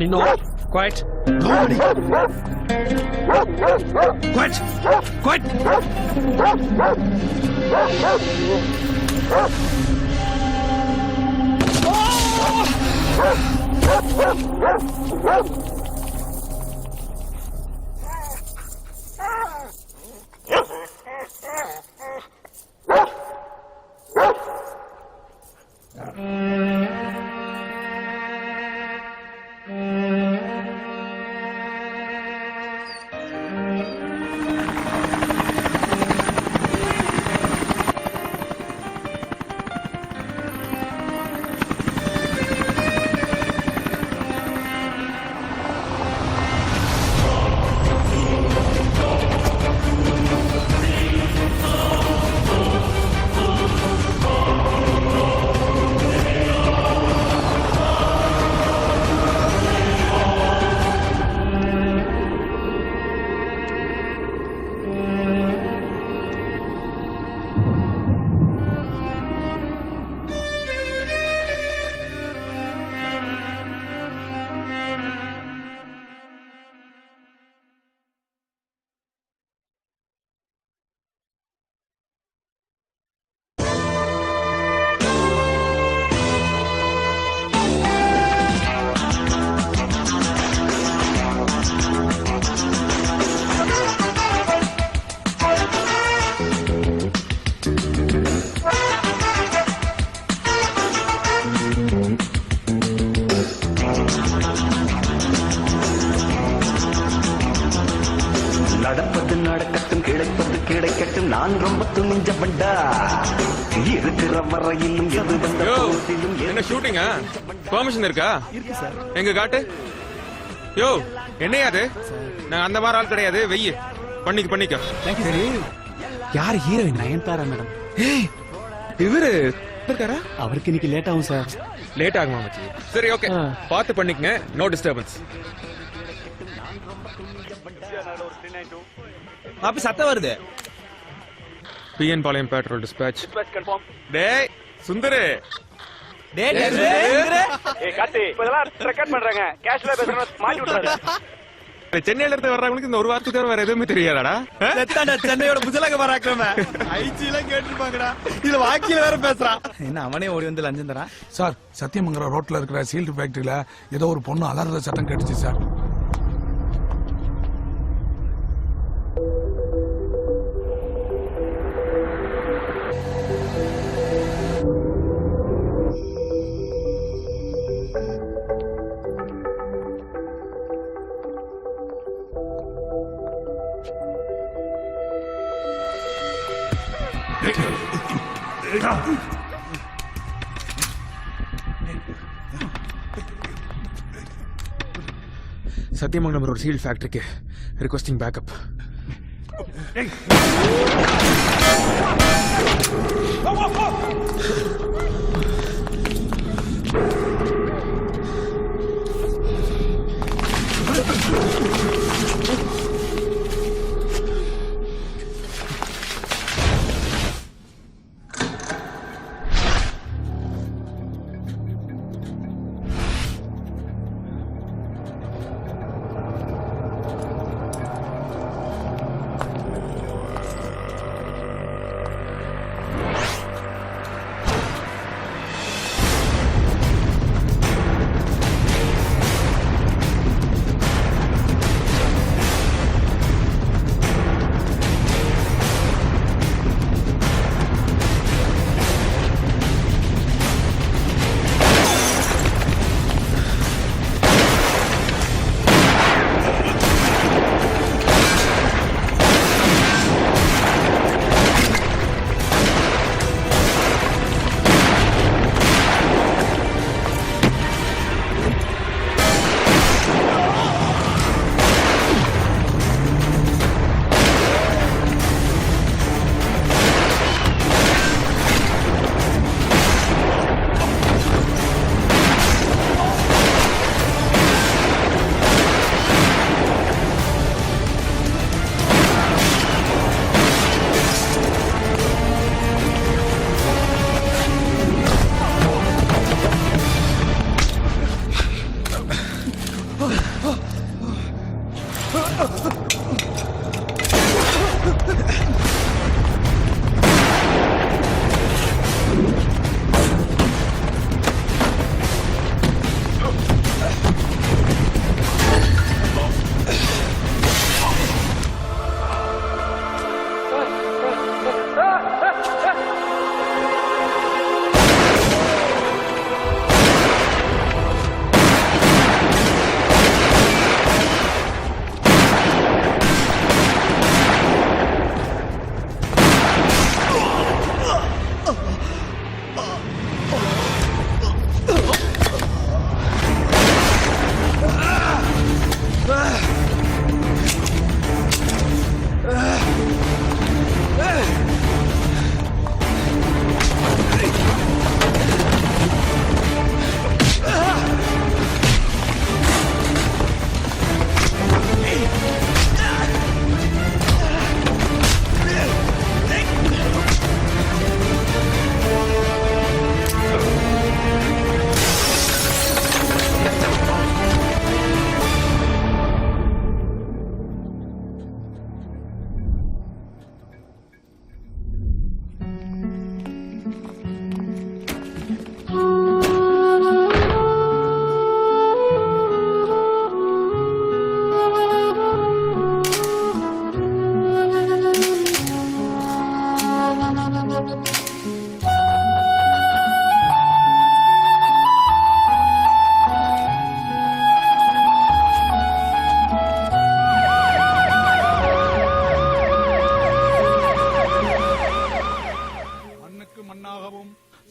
Nino, quiet. Nobody. Quiet. Quiet. நான் ரொம்ப துணிஞ்ச பண்டா இருக்கிற வரையிலும் எது வந்த போதிலும் என்ன ஷூட்டிங்கா பெர்மிஷன் இருக்கா? இருக்கு சார். எங்க காட்டு. யோ என்னையா அது? நான் அந்த மாதிரி ஆள் கிடையாது. வெய்ய பண்ணிக்க. சரி, யார் ஹீரோயின்? நயன்தாரா மேடம். ஏய் இவரு இருக்காரா? அவருக்கு இன்னைக்கு லேட் ஆகும் சார். லேட் ஆகுமா மச்சி? சரி ஓகே, பார்த்து பண்ணிக்கங்க. No disturbance. அப்ப சத்தம் வருது. PN Palayam petrol dispatch. டேய் சுந்தரு. டேய் ஏய் கார்த்தி, இதெல்லாம் ரெக்கார்ட் பண்றாங்க. கேஷ்ல பேசுறத மாட்டி விட்டுறாரு. சென்னையில இருந்து வர்றவங்களுக்கு இந்த ஒரு வார்த்தை தவிர வேற எதுவுமே தெரியாதாடா? செத்தாடா சென்னையோட புஜலக வராக்கறமே. ஐஜிலாம் கேட்டிருப்பாங்கடா. இதுல வாக்கில வேற பேசுறான். என்ன அவனே ஓடி வந்து லஞ்சம் தரான்? சார், சத்தியமங்கலம் ரோட்ல இருக்கிற சீல்டு ஃபேக்டரியில ஏதோ ஒரு பொண்ணு அலறத சத்தம் கேட்டுச்சு சார். சத்தியமங்கலம் ஒரு சீல் ஃபேக்டரிக்கு ரிக்வெஸ்டிங் பேக்கப்.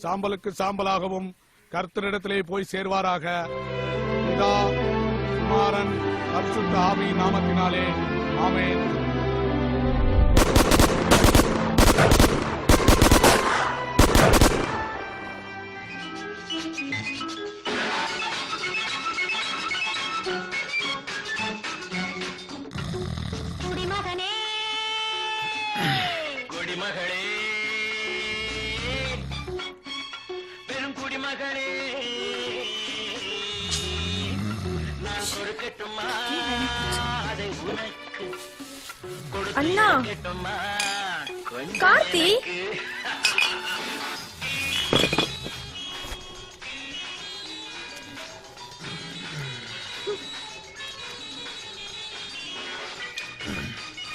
சாம்பலுக்கு சாம்பலாகவும் கர்த்தரிடத்திலே போய் சேர்வாராக. பிதா, குமாரன், பரிசுத்த ஆவி நாமத்தினாலே ஆமென். குடிமகனே குடிமகளே, பெரும் குடிமகளே, நான் கொடுக்கட்டுமா அதை உனக்கு அண்ணா கொடுக்கட்டுமா கொஞ்சம் கார்த்தி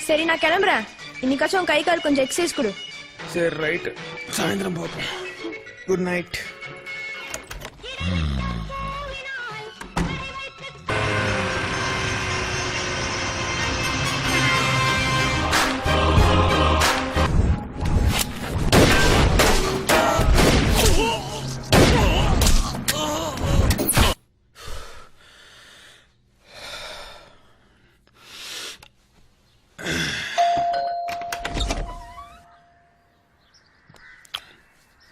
சரி நான் கிளம்புறேன். இன்னைக்காச்சும் கை கால் கொஞ்சம் எக்ஸசைஸ் கொடு. சரி ரைட், சாயந்தரம் பார்ப்போம். Good night.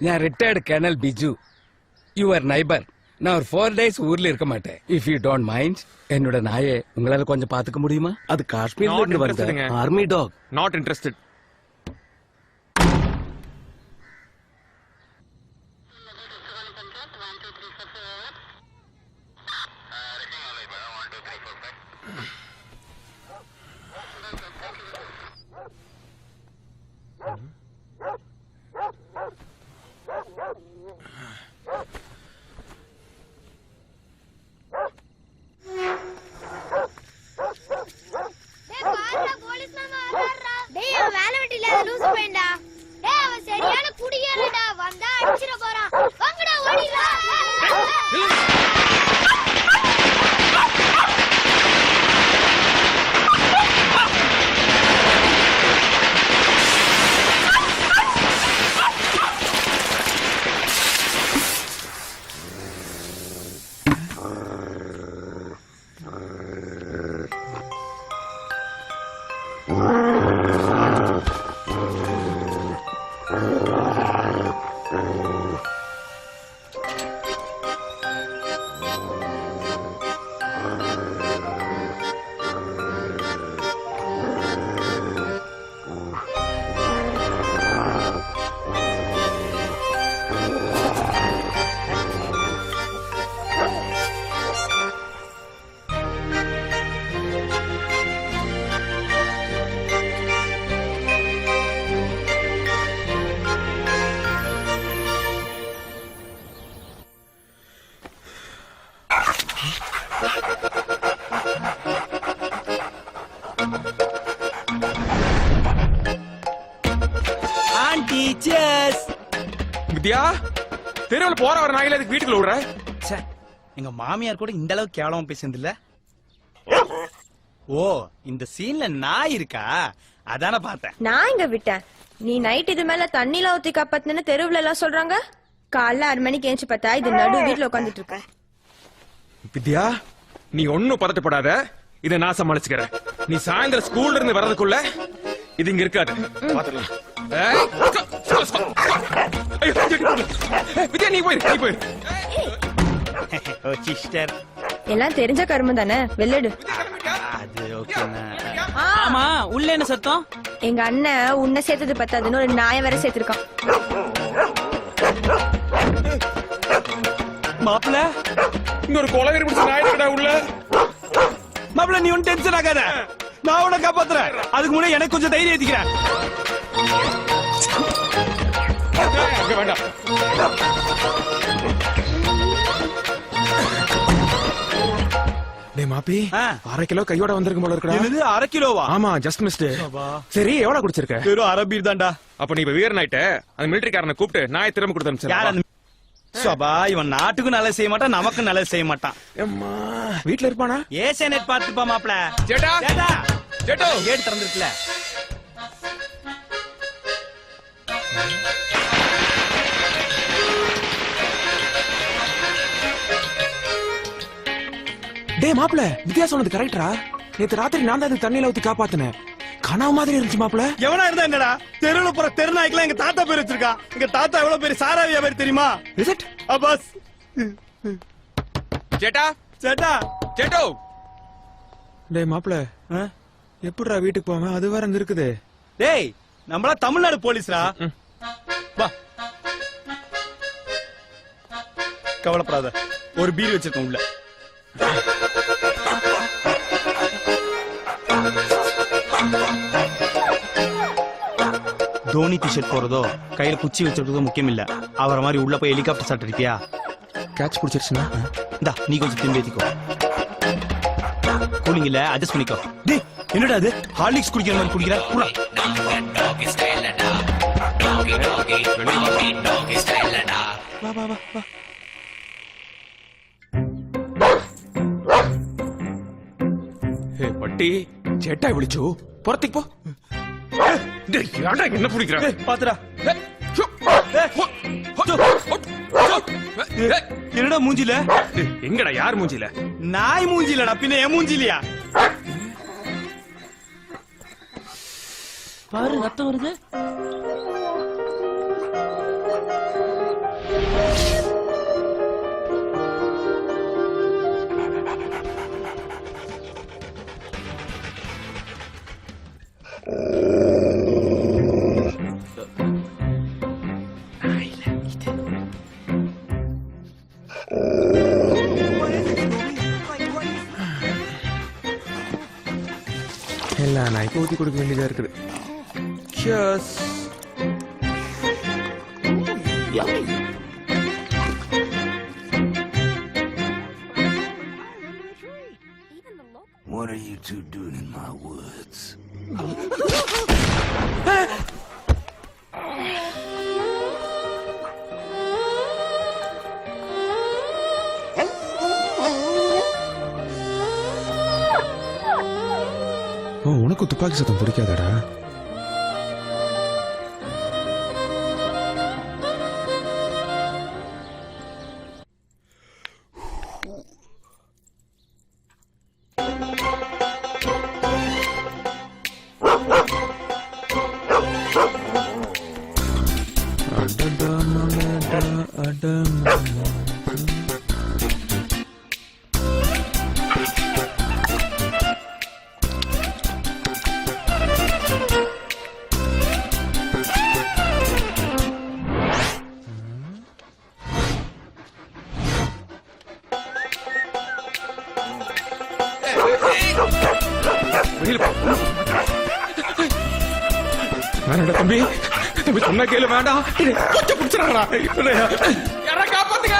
நான் retired colonel Biju, your neighbour. நான் ஒரு 4 days ஊர்ல இருக்க மாட்டேன். இஃப் யூ டோன்ட் மைண்ட், என்னோட நாயை உங்களால கொஞ்சம் பாத்துக்க முடியுமா? அது காஷ்மீர்ல Not இருந்து வருது, interested-ங்க. Army dog. Not interested. Aunty cheers. Vidya, தெருவுல போற வர நாயில அதுக்கு வீட்டுக்குள்ள விடுற? ச்சே, எங்க மாமியார் கூட இந்த அளவுக்கு கேவலமா பேசுனது இல்ல. ஓ, இந்த சீன்ல நாய் இருக்கா? அதான பார்த்தேன். நான் இங்க விட்டேன். நீ நைட் இது மேல தண்ணில ஊத்தி காப்பாத்துன்னு தெருவுல எல்லாம் சொல்றாங்க. காலைல 6 மணிக்கு ஏஞ்சி பார்த்தா இது நடு வீட்டுல உட்காந்துட்டு இருக்க. வித்யா, நீ ஒன்னும் பதட்டப்படாத, இதை நான் சமாளிச்சுக்கிறேன். நீ சாயந்தரம் ஸ்கூல்ல இருந்து வர்றதுக்குள்ள இது இங்க இருக்காது. பாத்துடலாம். ஏய், ஐயோ, வித்யா நீ போயிரு. ஓ சிஸ்டர், எல்லாம் தெரிஞ்ச கருமம் தானே, வெள்ளடு. அது ஓகேண்ணா. ஆமா, உள்ள என்ன சத்தம்? எங்க அண்ணன் உன்னை சேர்த்தது பத்தாதுன்னு ஒரு நாயை வேற சேர்த்திருக்கான். மாப்பிள்ள, இங்க ஒரு கொலவெறி பிடிச்ச நாய் இருக்கடா உள்ள. மாப்பிள்ள நீ ஒன்னும் டென்ஷன் ஆகாத, நான் உன்னை காப்பாத்துறேன். அதுக்கு முன்னாடி எனக்கு கொஞ்சம் தைரியம் ஏத்திக்கிறேன். அங்க வேண்டாம். டேய் மாப்பி, ஆ. 1/2 கிலோ கையோட வந்திருக்கும் போல இருக்கடா. என்னது 1/2 கிலோவா? ஆமா, ஜஸ்ட் மிஸ்ட். சரி, எவ்வளவு குடிச்சிருக்க? வெறும் அரபீர் தான்டா. அப்ப நீ இப்ப வீரன் ஆயிட்ட. அந்த மிலிட்டரிக்காரனை கூப்பிட்டு நாயை திரும்ப கொடுத்து யார் அனுப்பிச்சு. அந்த சபா? இவன் நாட்டுக்கும் நல்லது செய்ய மாட்டான், நமக்கும் நல்லது செய்ய மாட்டான். அம்மா, வீட்ல இருப்பானா? ஏசே நெட் பாத்துப்பா மாப்பிள்ள. சேட்டா, சேட்டா, சேட்டோ, கேட் திறந்திருக்குல. டேய் மாப்ள வித்யா சொன்னது கரெக்டா? நேத்து ராத்திரி நான் தான் அதுக்கு தண்ணியில ஊத்தி காப்பாத்தினேன். கனவு மாதிரி இருந்துச்சு மாப்ள. எவனா இருந்தா என்னடா? தெருவுல போற தெருநாய்க்கெல்லாம் எங்க தாத்தா பேர் வச்சிருக்கா. எங்க தாத்தா எவ்வளவு பெரிய சாரா வியாபாரி தெரியுமா? Is it? அப்பாஸ். சேட்டா சேட்டா. சேட்டோ. டேய் மாப்ள எப்படிடா வீட்டுக்கு போவேன்? அது வேற இங்க இருக்குது. டேய் நம்மள தமிழ்நாடு போலீஸ்ரா. வா. கவலைப்படாத, ஒரு பீர் வச்சிருக்கோம் உள்ள. தோனி டிஷர்ட் போறதோ கையில குச்சி வச்சிருக்கதோ முக்கியம் இல்ல. அவரை மாதிரி உள்ள போய் ஹெலிகாப்டர் ஷாட் அடிப்பியா? கேட்ச் பிடிச்சிருச்சுனா இந்தா நீ கொஞ்சம் திரும்பி ஏத்திக்கோ. கூலிங் இல்ல, அட்ஜஸ்ட் பண்ணிக்கோ. டேய் என்னடா அது? ஹார்லிக்ஸ் குடிக்கிற மாதிரி குடிக்கிற? புறா. வா வா வா வா. ஹே பட்டி, சேட்டா விളിച്ചു. புறத்துக்கு போ. டேய் யாரா என்ன புடிக்குற? ஏய் பாத்துடா. என்னடா மூஞ்சில? எங்கடா யார் மூஞ்சில? நாய் மூஞ்சிலடா, பின்ன என் மூஞ்சிலியா? பாரு ரத்தம் வருது. எல்லா நாய்க்கு ஊத்தி கொடுக்க வேண்டியதா இருக்குது. Cheers. What are you two doing in my woods? ஓ உனக்கு துப்பாக்கி சத்தம் பிடிக்காதடா? வேணாடா தம்பி, தம்பி சொன்ன கேளு, வேண்டாம். கொஞ்சம் பிடிச்சிடாங்கடா. யாரா காப்பாத்துங்க.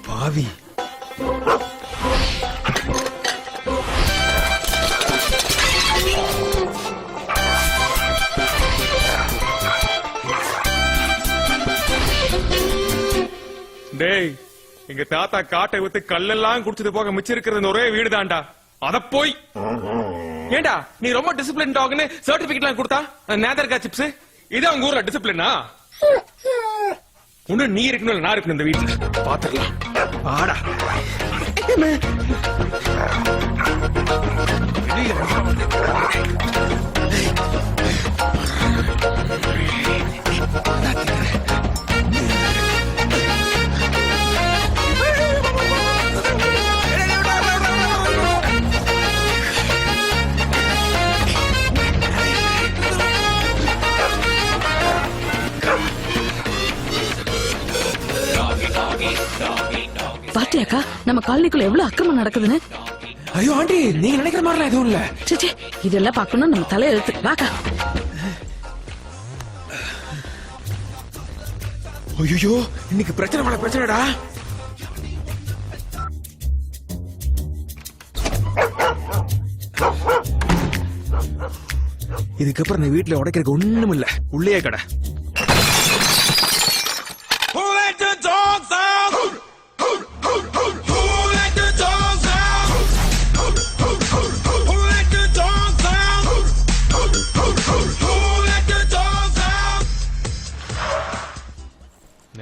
பாவி. டேய் எங்க தாத்தா காட்டை வித்து கல்லெல்லாம் குடிச்சது போக மிச்சம் இருக்கிறது ஒரே வீடு தான்டா. அத போய் ஏண்டா நீ ரொம்ப டிசிப்ளின் டாக்னு சர்டிபிகேட் எல்லாம் கொடுத்தா நேதர்கா சிப்ஸ் இது உங்க ஊர்ல டிசிப்ளினா? ஒண்ணு நீ இருக்கணும் இல்ல நான் இருக்கணும் இந்த வீட்டுல. பாத்துடலாம். ஆடா பாத்தியாக்கா நம்ம காலனிக்குள்ள எவ்வளவு அக்கிரமம் நடக்குதுன்னு? ஐயோ ஆண்டி, நீங்க நினைக்கிற மாதிரிலாம் எதுவும் இல்ல. சே இதெல்லாம் பாக்கணும் நம்ம தலையெழுத்து. வாக்கா. ஐயோ இன்னைக்கு பிரச்சனை மேல பிரச்சனைடா. இதுக்கப்புறம் இந்த வீட்டுல உடைக்கிறதுக்கு ஒண்ணும் இல்ல, உள்ளே கடை.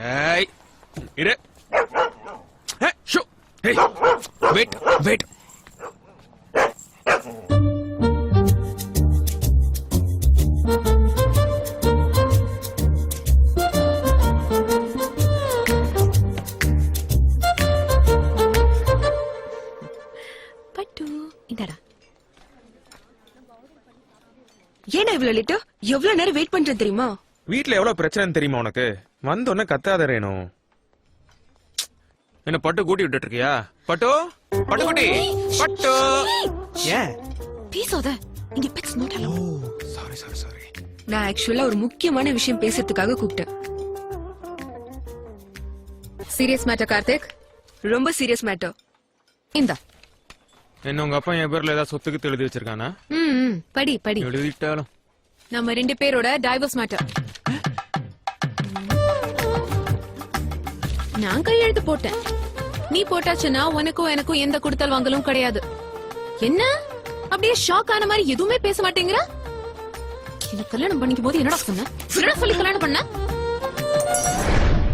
ஏய், இரு. ஏய், ஷோ. ஏய், wait, wait. பட்டு இந்தடா. ஏன்னா இவ்வளவு லேட்டு? எவ்வளவு நேரம் வெயிட் பண்றது தெரியுமா? வீட்ல எவ்வளவு பிரச்சனை தெரியுமா உனக்கு? வந்த உடனே கத்தாத ரேணு. என்ன பட்டு கூட்டி விட்டுட்டு இருக்கியா? பட்டு, பட்டுக்குட்டி, பட்டு. ஏன்? பேசாத. இங்க pets not allow. Sorry sorry sorry. நான் ஆக்சுவலா ஒரு முக்கியமான விஷயம் பேசுறதுக்காக கூப்பிட்டேன். Serious matter Karthik. ரொம்ப சீரியஸ் மேட்டர். இந்தா. என்ன உங்க அப்பா என் பேர்ல ஏதாவது சொத்துக்கு எழுதி வச்சிருக்கானா? படி படி. எழுதிட்டாலும் நம்ம 2 பேரோட டைவர்ஸ் மேட்டர். நான் கையெழுத்து போட்டேன். நீ போட்டாச்சுன்னா உனக்கும் எனக்கும் எந்த கொடுத்தல் வாங்கலும் கிடையாது. என்ன அப்படியே ஷாக் ஆன மாதிரி எதுவுமே பேச மாட்டேங்கிற? என்ன கல்யாணம் பண்ணிக்கும் போது என்னடா சொன்ன? என்னடா சொல்லி கல்யாணம் பண்ண?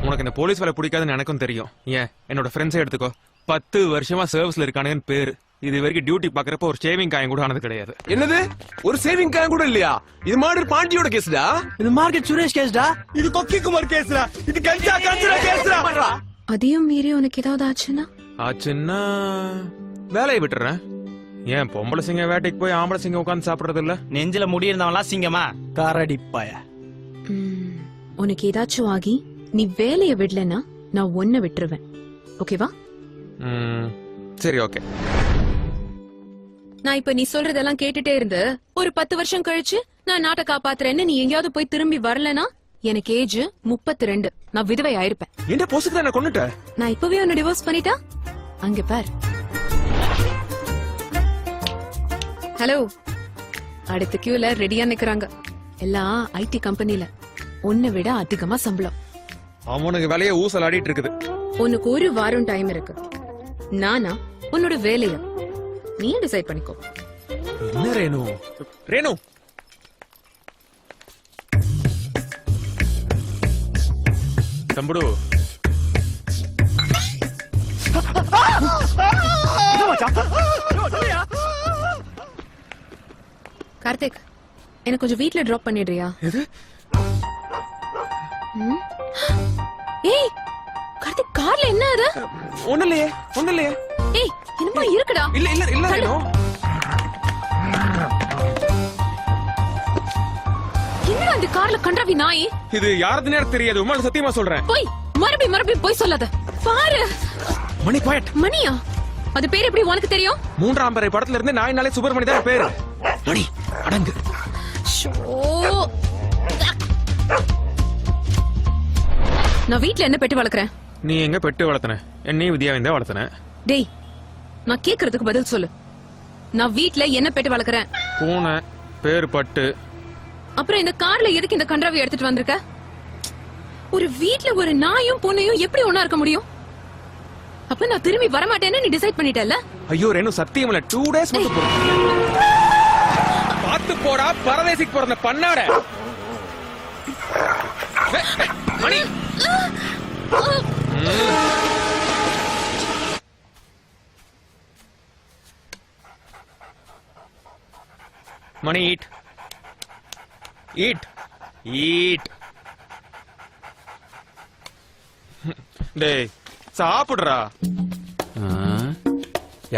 உனக்கு இந்த போலீஸ் வேலை பிடிக்காதுன்னு எனக்கும் தெரியும். ஏன் என்னோட ஃப்ரெண்ட்ஸே எடுத்துக்கோ, 10 வருஷமா சர்வீஸ்ல இருக்கானுன்னு பேரு. இது வரைக்கும் டியூட்டி பாக்குறப்ப ஒரு ஷேவிங் காயம் கூட ஆனது கிடையாது. என்னது? ஒரு சேவிங் காயம் கூட இல்லையா? இது மாதிரி பாண்டியோட கேஸ்டா? இது மார்க்கெட் சுரேஷ் கேஸ்டா? இது கொக்கி குமார் கேஸ்டா? இது கஞ்சா கஞ்சா கேஸ்டா? அதையும் மீறி உனக்கு ஏதாவது ஆச்சுன்னா? ஆச்சுன்னா வேலையை விட்டுறேன். ஏன் பொம்பளை சிங்க வேட்டைக்கு போய் ஆம்பளை சிங்க உட்காந்து சாப்பிடுறது இல்ல? நெஞ்சில முடி இருந்தவன்லாம் சிங்கமா? காரடிப்பாய. உனக்கு ஏதாச்சும் ஆகி நீ வேலையை விடலன்னா நான் ஒன்ன விட்டுருவேன். ஓகேவா? சரி, ஓகே. நான் இப்ப நீ சொல்றதெல்லாம் கேட்டுட்டே இருந்து ஒரு 10 வருஷம் கழிச்சு நான் நாட்டை காப்பாத்துறேன்னு நீ எங்கேயாவது போய் திரும்பி வரலனா எனக்கு ஏஜ் 32. நான் விதவை ஆயிருப்பேன். என்ன போசுக்கு என்ன கொன்னுட்ட? நான் இப்பவே உன்னை டிவோர்ஸ் பண்ணிட்டா அங்க பார். ஹலோ, அடுத்த கியூல ரெடியா நிக்கறாங்க. எல்லாம் ஐடி கம்பெனில. உன்னை விட அதிகமா சம்பளம். அவனுக்கு வேலையை ஊசல் ஆடிட்டு இருக்குது. உனக்கு ஒரு வாரம் டைம் இருக்கு. நானா உன்னோட வேலைய நீ டிசைட் பண்ணிக்கோ. என்ன ரேணு? ரேணு, தம்புடு, கார்த்திக், எனக்கு கொஞ்சம் வீட்ல டிராப் பண்ணிடுறியா? எது? ஏய் கார்த்திக், கார்ல என்ன அது? ஒண்ணு இல்லையே, ஒண்ணு இல்லையே. ஏய் என்னமா இருக்குடா? இல்ல இல்ல இல்ல ரேணு. என்னடா அந்த கார்ல கண்டவி நாய்? இது யாருதுன்னே தெரியாது. உமால சத்தியமா சொல்றேன். போய் மறுபடியும் போய் சொல்லாத. பாரு மணி குவைட். மணியா? அது பேர் எப்படி உனக்கு தெரியும்? 3ஆம் பிறை படத்துல இருந்து நாயினாலே சுப்பிரமணி தான் பேரு. மணி அடங்கு. நான் வீட்ல என்ன பெட்டு வளர்க்கறேன்? நீ எங்க பெட்டு வளர்த்தன? என்னையும் வித்யாவையும் தான் வளர்த்தன. டேய், நான் கேக்குறதுக்கு பதில் சொல்லு. நான் வீட்ல என்ன பெட்டு வளர்க்கறேன்? பூனை, பேரு பட்டு. அப்புறம் இந்த கார்ல எதுக்கு இந்த கன்றாவை எடுத்துட்டு வந்திருக்க? ஒரு வீட்ல ஒரு நாயும் பூனையும் எப்படி ஒண்ணா இருக்க முடியும்? அப்ப நான் திரும்பி வர மாட்டேன்னு நீ டிசைட் பண்ணிட்டல்ல? ஐயோ ரேணு, சத்தியம் இல்ல. 2 days மட்டும் போ. பாத்து போடா, பரதேசிக்கு பிறந்த பண்ணாட. மணி மணி, ஈட் ஈட் ஈட். டேய் சாப்பிடுறா.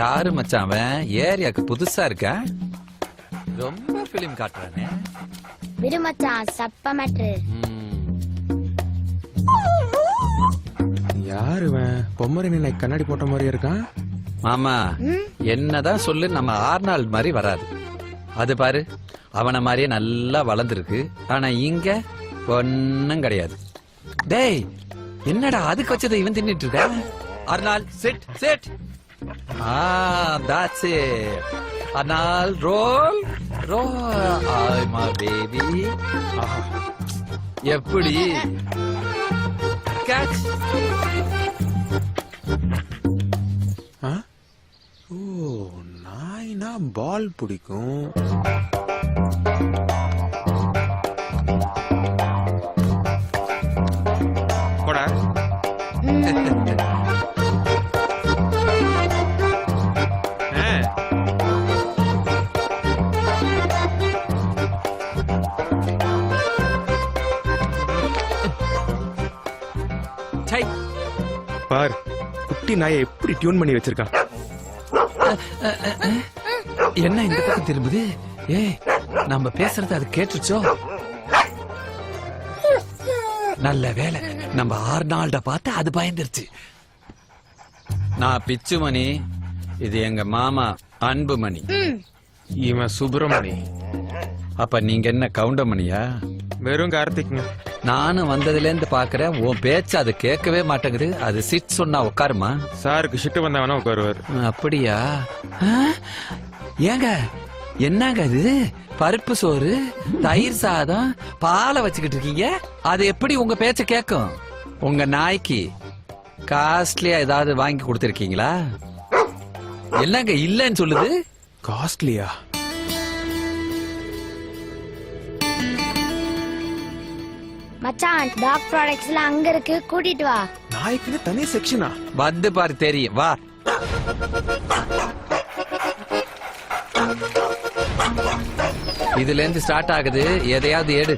யாரு மச்சான் அவன்? ஏரியாக்கு புதுசா இருக்க? ரொம்ப பிலிம் காட்டுறானே. விடு மச்சான், சப்ப மேட்ரு. யாரு பொம்மரின் கண்ணாடி போட்ட மாதிரி இருக்கான்? மாமா, என்னதான் சொல்லு, நம்ம ஆர்னால்ட் மாதிரி வராது. அது பாரு, அவன மாதிரியே நல்லா வளர்ந்துருக்கு. ஆனா இங்க ஒன்னும் கிடையாது. டேய், என்னடா அதுக்கு வச்சதை இவன் தின்னுட்டு இருக்க? Arnold, sit sit. that's it. Arnold, roll. அம்மா பேபி எப்படி Catch. ஓ நாய்னா பால் பிடிக்கும். போடா. பார் குட்டி நாயை எப்படி டியூன் பண்ணி வச்சிருக்கான். என்ன இந்த பக்கம் திரும்புது? ஏய் நம்ம பேசுறது அது கேட்டுச்சோ? நல்ல வேலை நம்ம ஆர்னால்ட பார்த்து அது பயந்துருச்சு. நான் பிச்சுமணி, இது எங்க மாமா அன்புமணி. இவன் சுப்பிரமணி. அப்ப நீங்க என்ன கவுண்டமணியா? வெறும் கார்த்திக்ங்க. நானும் வந்ததுல இருந்து பாக்குறேன் உன் பேச்சு அது கேட்கவே மாட்டேங்குது. அது சிட் சொன்னா உட்காருமா? சாருக்கு ஷிட்டு வந்தவனா உட்காருவார். அப்படியா? ஏங்க என்னங்க இது? பருப்பு சோறு, தயிர் சாதம், பாலை வச்சுக்கிட்டு இருக்கீங்க. அது எப்படி உங்க பேச்ச கேட்கும்? உங்க நாய்க்கு காஸ்ட்லியா ஏதாவது வாங்கி கொடுத்திருக்கீங்களா? என்னங்க இல்லன்னு சொல்லுது? காஸ்ட்லியா? மச்சான் டாக் ப்ராடக்ட்ஸ்லாம் அங்க இருக்கு, கூட்டிட்டு வா. நாய்க்குன்னு தனி செக்ஷனா? வந்து பாரு தெரியும், வா. இதுல இருந்து ஸ்டார்ட் ஆகுது, எதையாவது எடு.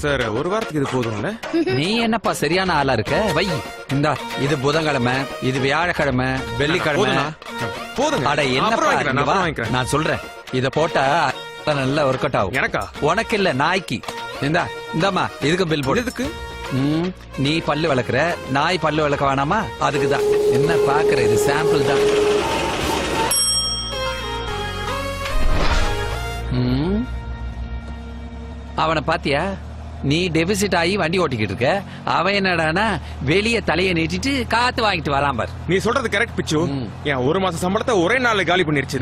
சார் ஒரு வாரத்துக்கு இது போதும்ல? நீ என்னப்பா சரியான ஆளா இருக்க? வை இந்தா, இது புதன்கிழமை, இது வியாழக்கிழமை, வெள்ளிக்கிழமை. போதுங்க. அட என்னப்பா இங்க வா. வாங்கிக்கிறேன். நான் சொல்றேன், இத போட்டா நல்லா ஒர்க் அவுட் ஆகும். எனக்கா? உனக்கு இல்ல, நாய்க்கு. இந்தாமா இதுக்கு பில் போடு. எதுக்கு? நீ பல்லு விளக்குற, நாய் பல்லு விளக்க வேணாமா? அதுக்குதான். என்ன பாக்குற, இது சாம்பிள் தான். அவனை பாத்தியா? நீ டெபிசிட் ஆகி வண்டி ஓட்டிக்கிட்டு இருக்க, அவன் என்னடானா வெளிய தலைய நீட்டிட்டு காத்து வாங்கிட்டு வரான் பார். நீ சொல்றது கரெக்ட் பிச்சு. என் ஒரு மாசம் சம்பளத்தை ஒரே நாள்ல காலி பண்ணிருச்சு.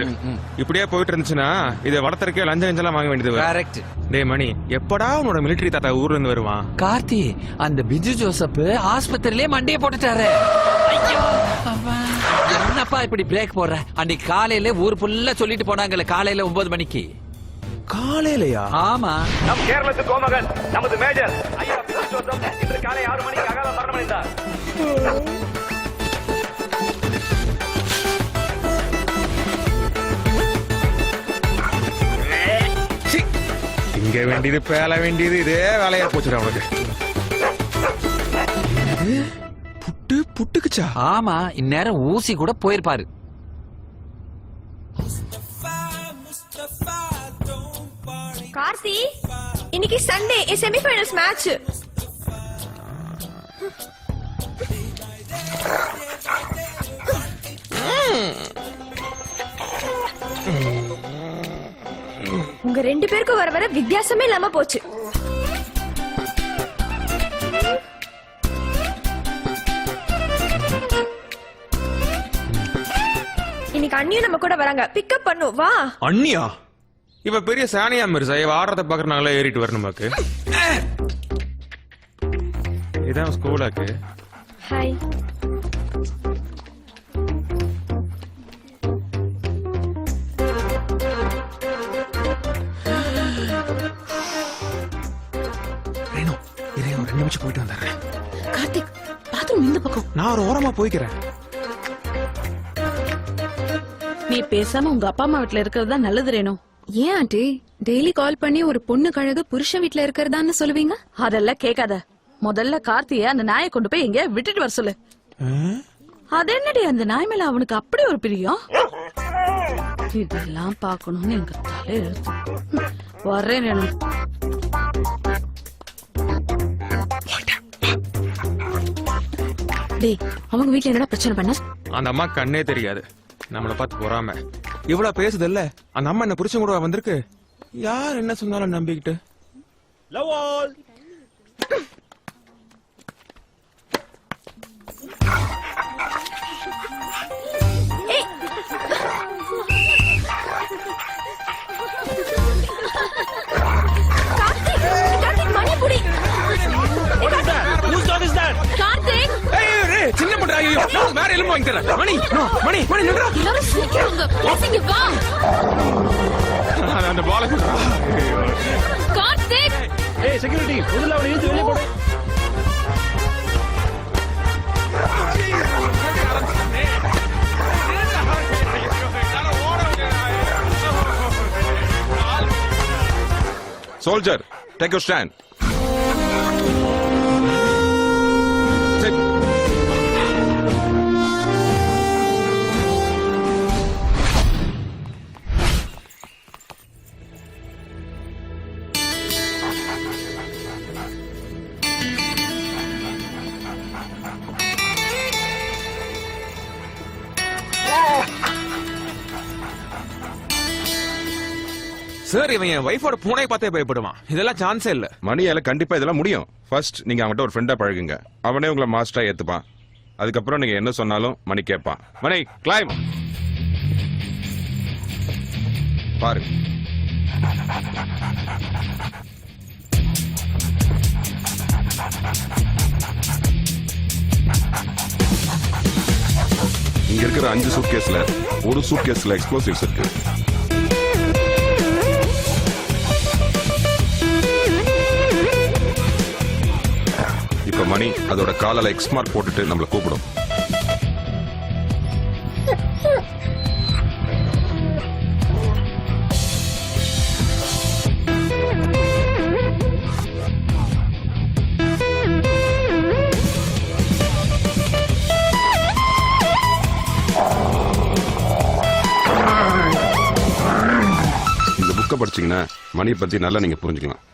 இப்படியே போயிட்டு இருந்துச்சுன்னா இதை வளர்த்தறக்கே லஞ்சம் வாங்க வேண்டியது. கரெக்ட். டே மணி, எப்படா உன்னோட மிலிட்டரி தாத்தா ஊர்ல இருந்து வருவான்? கார்த்தி, அந்த பிஜு ஜோசப் ஆஸ்பத்திரியிலே மண்டைய போட்டுட்டாரு. ஐயோ என்னப்பா இப்படி பிரேக் போடுற? அன்னைக்கு காலையில ஊர் ஃபுல்லா சொல்லிட்டு போனாங்கல்ல, காலையில 9 மணிக்கு. காலையிலயா? ஆமா. நம் கேரளத்து கோமகன் நமது மேஜர் ஐயா பிச்சு ஜோசப் இன்று காலை 6 மணிக்கு அகால மரணமடைந்தார். இங்க வேண்டியது பேல வேண்டியது இதே வேலையா போச்சுடா உனக்கு. புட்டுக்குச்சா? ஆமா, இந்நேரம் ஊசி கூட போயிருப்பாரு. கார்த்தி, இன்னைக்கு சண்டே செமிஃபைனல்ஸ் மேட்ச். உங்க 2 பேருக்கும் வர வித்தியாசமே இல்லாம போச்சு. இன்னைக்கு அண்ணியும் நம்ம கூட வராங்க, பிக்கப் பண்ணு வா. அண்ணியா? இவ பெரிய சானியா மிர்சா. இவ ஆடுறத பாக்குற நாங்களே ஏறிட்டு வரணுமாக்கு. இதான் ஸ்கூலாக்கு. ஹாய். ரேணு, இரு, ஒரு 2 நிமிஷம் போயிட்டு வந்துடுறேன். கார்த்திக், பாத்ரூம் இந்த பக்கம். நான் ஒரு ஓரமா போய்க்கிறேன். நீ பேசாம உங்க அப்பா அம்மா வீட்டுல இருக்கிறது தான் நல்லது ரேணு. ஏன் ஆண்டி டெய்லி கால் பண்ணி ஒரு பொண்ணு கழகு புருஷன் வீட்ல இருக்கிறதான்னு சொல்லுவீங்க? அதெல்லாம் கேட்காத. முதல்ல கார்த்திய அந்த நாயை கொண்டு போய் எங்க விட்டுட்டு வர சொல்லு. அது என்னடி, அந்த நாய் மேல அவனுக்கு அப்படி ஒரு பிரியம்? இதெல்லாம் பாக்கணும்னு எங்க தலை எழுத்து. வர்றேன் ரேணு. டேய், அவங்க வீட்ல என்னடா பிரச்சனை பண்ண? அந்த அம்மா கண்ணே தெரியாது, நம்மள பார்த்து போறாம இவ்வளவு பேசுது இல்ல. அந்த அம்மா என்ன புருஷன் கூட வந்திருக்கு. யார் என்ன சொன்னாலும் நம்பிக்கிட்டு. Love all. வாங்கி தரேன் மணி மணி மணி நின்றா எல்லாரும் சிரிக்கிறாங்க பேசிங்க வா அந்த பால கார்த்திக் ஏய் செக்யூரிட்டி முதல்ல அவனை இழுத்து வெளியே போடு. Soldier take your stand. Sir இவன் என் வைஃபோட பூனை பார்த்தே பயப்படுவான். இதெல்லாம் சான்ஸே இல்ல. மணியால கண்டிப்பா இதெல்லாம் முடியும். ஃபர்ஸ்ட் நீங்க அவன்கிட்ட ஒரு ஃப்ரெண்டா பழகுங்க. அவனே உங்களை மாஸ்டரா ஏத்துப்பான். அதுக்கப்புறம் நீங்க என்ன சொன்னாலும் மணி கேட்பான். மணி கிளைம் பாரு. இங்க இருக்கிற 5 சூட்கேஸ்ல ஒரு சூட்கேஸ்ல எக்ஸ்ப்ளோசிவ்ஸ் இருக்கு. இப்ப மணி அதோட காலால எக்ஸ் மார்க் போட்டுட்டு நம்மள கூப்பிடும். இந்த புக்கை படிச்சீங்கன்னா மணியை பத்தி நல்லா நீங்க புரிஞ்சுக்கலாம்.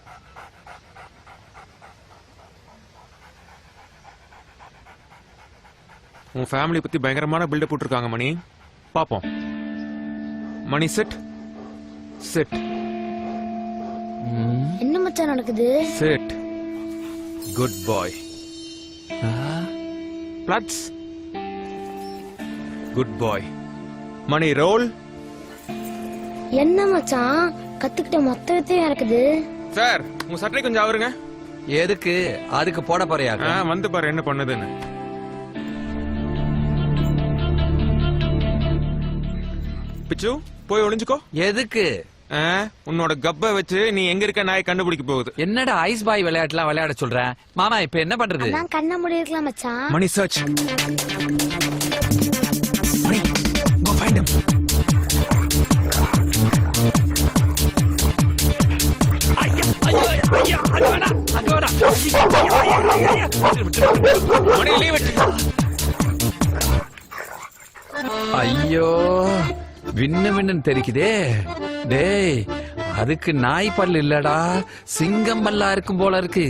உன் ஃபேமிலி பத்தி பயங்கரமான பில்டப் போட்டிருக்காங்க மணி. பாப்போம். மணி செட் செட் என்ன மச்சான் நடக்குது? செட் குட் பாய். பிளட்ஸ் குட் பாய். மணி ரோல். என்ன மச்சான் கத்துக்கிட்ட மொத்தத்தையும் இருக்குது. சார் உங்க சட்டை கொஞ்சம் அவருங்க. எதுக்கு? அதுக்கு போட போறியா? வந்து பாரு என்ன பண்ணுதுன்னு. பிச்சு போய் ஒளிஞ்சுக்கோ. எதுக்கு? உன்னோட கப்ப வச்சு நீ எங்க இருக்க நாய் கண்டுபிடிக்க போகுது. என்னடா ஐஸ் பாய் விளையாட்டுலாம் விளையாட சொல்ற மாமா? இப்ப என்ன பண்றது? நான் கண்ண மூடி இருக்கலாம் மச்சான். Mani search. Mani go find him. Mani leave it. ஐயோ விண்ணு விண்ணு தெரிக்குதே. டேய் அதுக்கு நாய் பல்லு இல்லடா, சிங்கம் பல்லா இருக்கும் போல இருக்கு.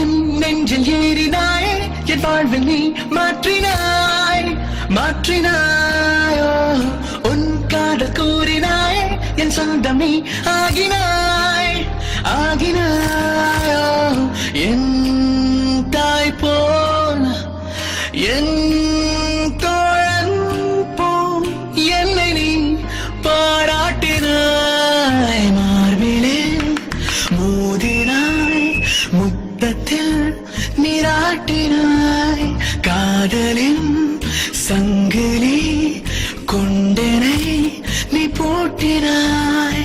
என் நெஞ்சில் ஏறினாய், என் வாழ்வில் நீ மாற்றினாய் மாற்றினாயோ. உன் காதல் கூறினாய், என் சொந்தம் நீ ஆகினாய் ஆகினாயோ. என் தாய் போல் என் தோழன் போல் என்னை நீ பாராட்டினாய். மார்பிலே மோதினாய், முத்தத்தில் நீராட்டினாய். காதலின் சங்கிலி கொண்டனை நீ பூட்டினாய்.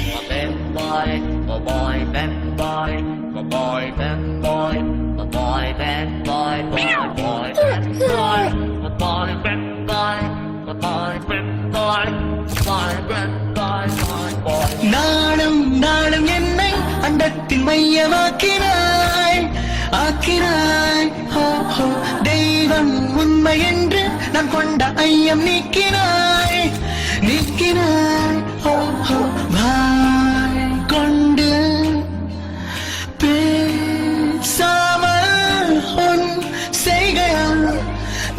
நாளும் நாளும் என்னை அண்டத்தின் மையமாக்கினாய் ஆக்கினாய். தெய்வம் உண்மை என்று நான் கொண்ட ஐயம் நீக்கினாய் நீக்கினாய். வாய் கொண்டு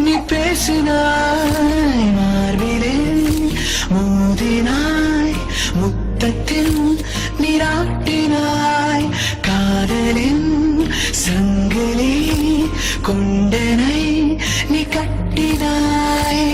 நீ பேசினாய் மார்பிலே மோதினாய் முத்தத்தில் நீராட்டினாய் காதலின் சங்கிலி கொண்டனை நீ கட்டினாய்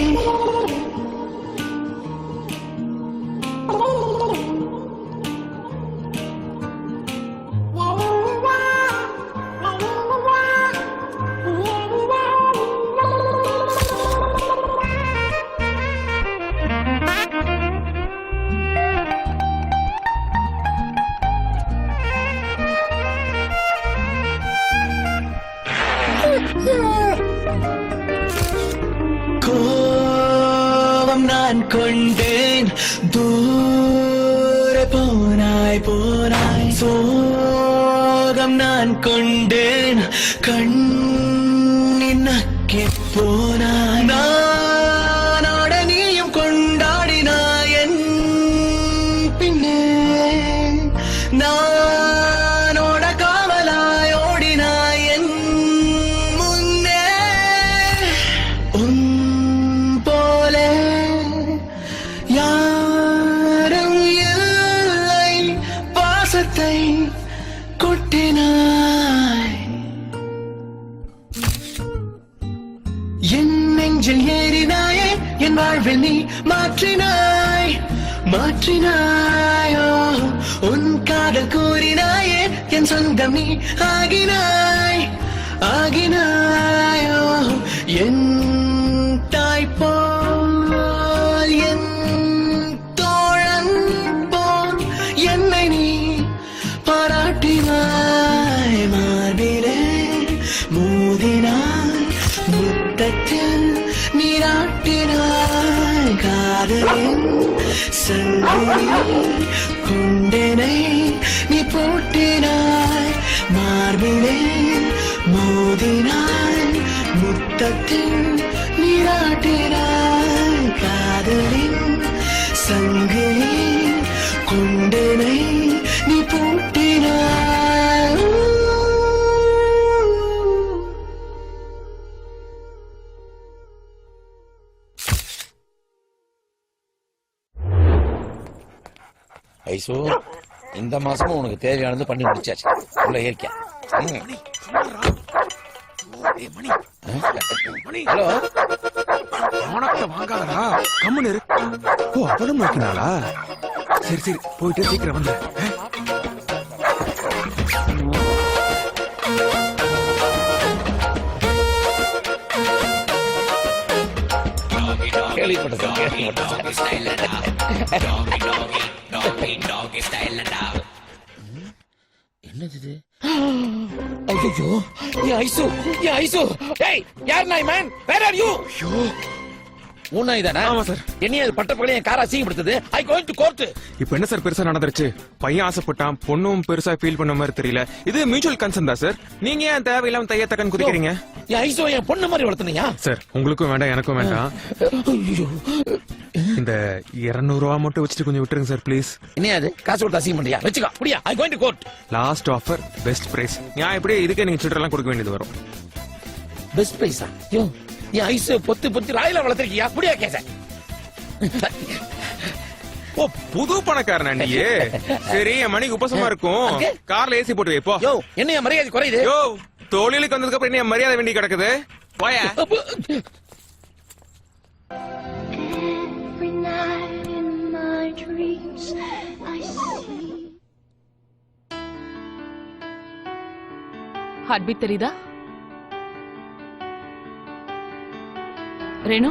கோபம் நான் கொண்டேன் தூர போனாய் போனாய் சோகம் நான் கொண்டேன் கண்ணின் நக்கி போனாய் நானோட நீயும் கொண்டாடினாய் என் பின்னே நானோட காவலாய் ஓடினாய் என் முன்னே உன் போலே யாரும் இல்லை பாசத்தை கொட்டினாய் என் நெஞ்சில் ஏறினாயே என் வாழ்வில் நீ மாற்றினாய் மாற்றினாயோ உன் காதல் கூறினாயே என் சொந்தம் நீ ஆகினாய் ஆகினாயோ என் தாய் போல் என் தோழன் போல் என்னை நீ பாராட்டினாய் மார்பிலே மோதினாய் முத்தத்தில் நீராட்டினாய் காதலின் சங்கிலி கொண்டனை நீ போட்டினாய் மார்பிலே மோதினாய் முத்தத்தில் நீராட்டினாய் காதலின் சங்கிலி கொண்டனை நீ போட்டினாய் ஐசோ இந்த மாசமும் உனக்கு தேவையானது பண்ணி முடிச்சாச்சு உள்ள ஏற்க ஹலோ பணத்தை வாங்காதடா கம்முன்னு இரு. ஓ அவளும் வைக்கிறாளா? சரி சரி போயிட்டு சீக்கிரம் வந்து என்னது ஐயோ ஐசு ஐசு ஏய் யார் நாய் மேன் வேர் ஆர் யூ உன் நாய் தானே ஆமா சார். என்னைய பட்ட பகல என் காரை அசிங்கப்படுத்துது ஐ கோயிங் டு கோர்ட் இப்ப என்ன சார் பெருசா நடந்துருச்சு? பையன் ஆசைப்பட்டான், பொண்ணும் பெருசா ஃபீல் பண்ண மாதிரி தெரியல. இது மியூச்சுவல் கன்சர்ன் தான் சார். நீங்க ஏன் தேவையில்லாம தையத்தக்கன் குதிக்கிறீங்க? என் ஐசோ என் பொண்ணு மாதிரி வளர்த்துனியா சார் உங்களுக்கும் வேண்டாம் எனக்கும் வேண்டாம். ஐயோ இந்த 200 ரூபா மட்டும் வச்சுட்டு கொஞ்சம் விட்டுருங்க சார் ப்ளீஸ். என்னையாது காசு கொடுத்து அசிங்கம் பண்ணியா வச்சுக்கா முடியா I going to court last offer best price. நான் இப்படி இதுக்கே நீங்க சில்லறை எல்லாம் கொடுக்க வேண்டியது வரும். பெஸ்ட் பிரைஸா யோ என் ஐசு பொத்து பொத்து ராயில வளர்த்திருக்கியா முடியா கேச ஓ புது பணக்காரனா நீ? சரி என் மணிக்கு உபசமா இருக்கும். Okay. கார்ல ஏசி போட்டு வைப்போ. யோ என்னைய மரியாதை குறையுது யோ தோழிலுக்கு வந்ததுக்கு அப்புறம் என்ன மரியாதை வேண்டி கிடக்குது? போயா. Every night in my dreams I see. Heart beat தெரியுதா ரேணு?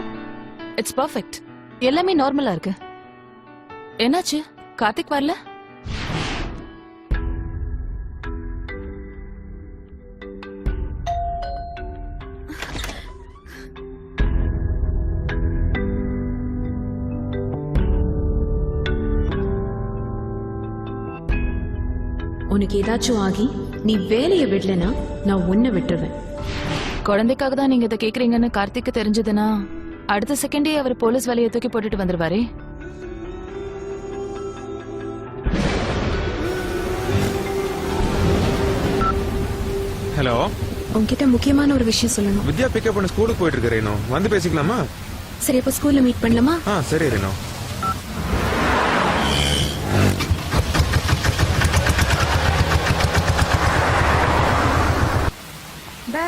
It's perfect. எல்லாமே நார்மலா இருக்கு. என்னாச்சு? கார்த்திக் வரல? உனக்கு ஏதாச்சும் ஆகி நீ வேலையை விடலனா நான் உன்னை விட்டுருவேன். குழந்தைக்காக தான் நீங்க இதை கேக்குறீங்கன்னு கார்த்திக்கு தெரிஞ்சதுன்னா அடுத்த செகண்டே அவர் போலீஸ் வேலையை தூக்கி போட்டுட்டு வந்துருவாரே. ஹலோ. உன்கிட்ட முக்கியமான ஒரு விஷயம் சொல்லணும். வித்யா பிக்கப் பண்ண ஸ்கூலுக்கு போயிட்டு இருக்கு ரேணு. வந்து பேசிக்கலாமா? சரி, அப்ப ஸ்கூல்ல மீட் பண்ணலாமா? சரி ரேணு. பை.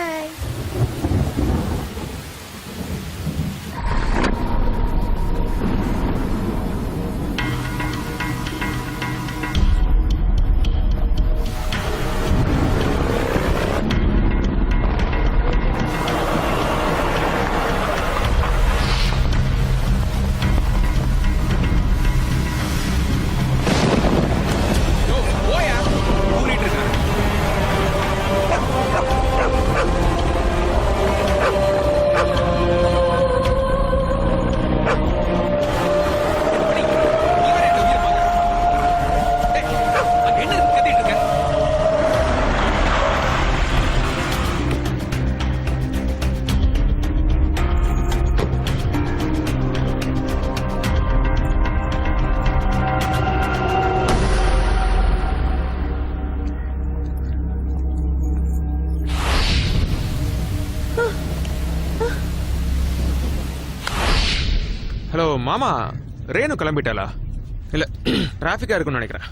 ஹலோ மாமா, ரேணு கிளம்பிட்டாளா? இல்ல டிராபிக்கா இருக்குன்னு நினைக்கிறேன்.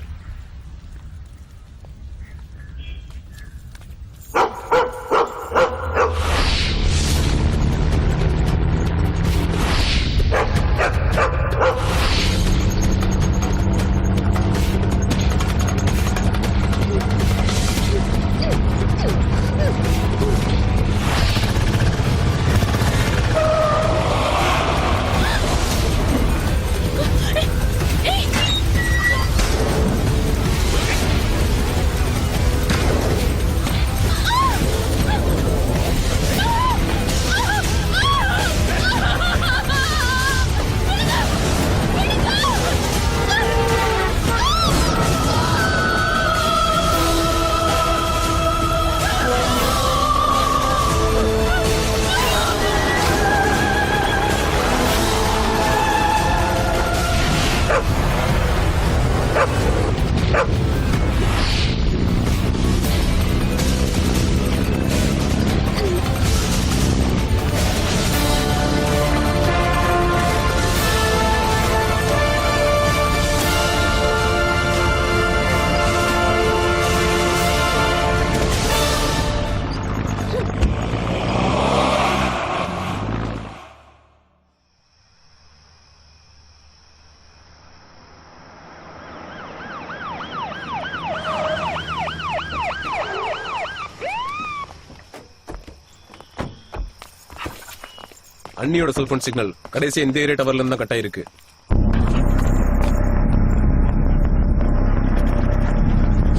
அண்ணியோட செல்போன் சிக்னல் கடைசி இந்த ஏரியா டவர்ல இருந்து தான் கட் ஆயிருக்கு.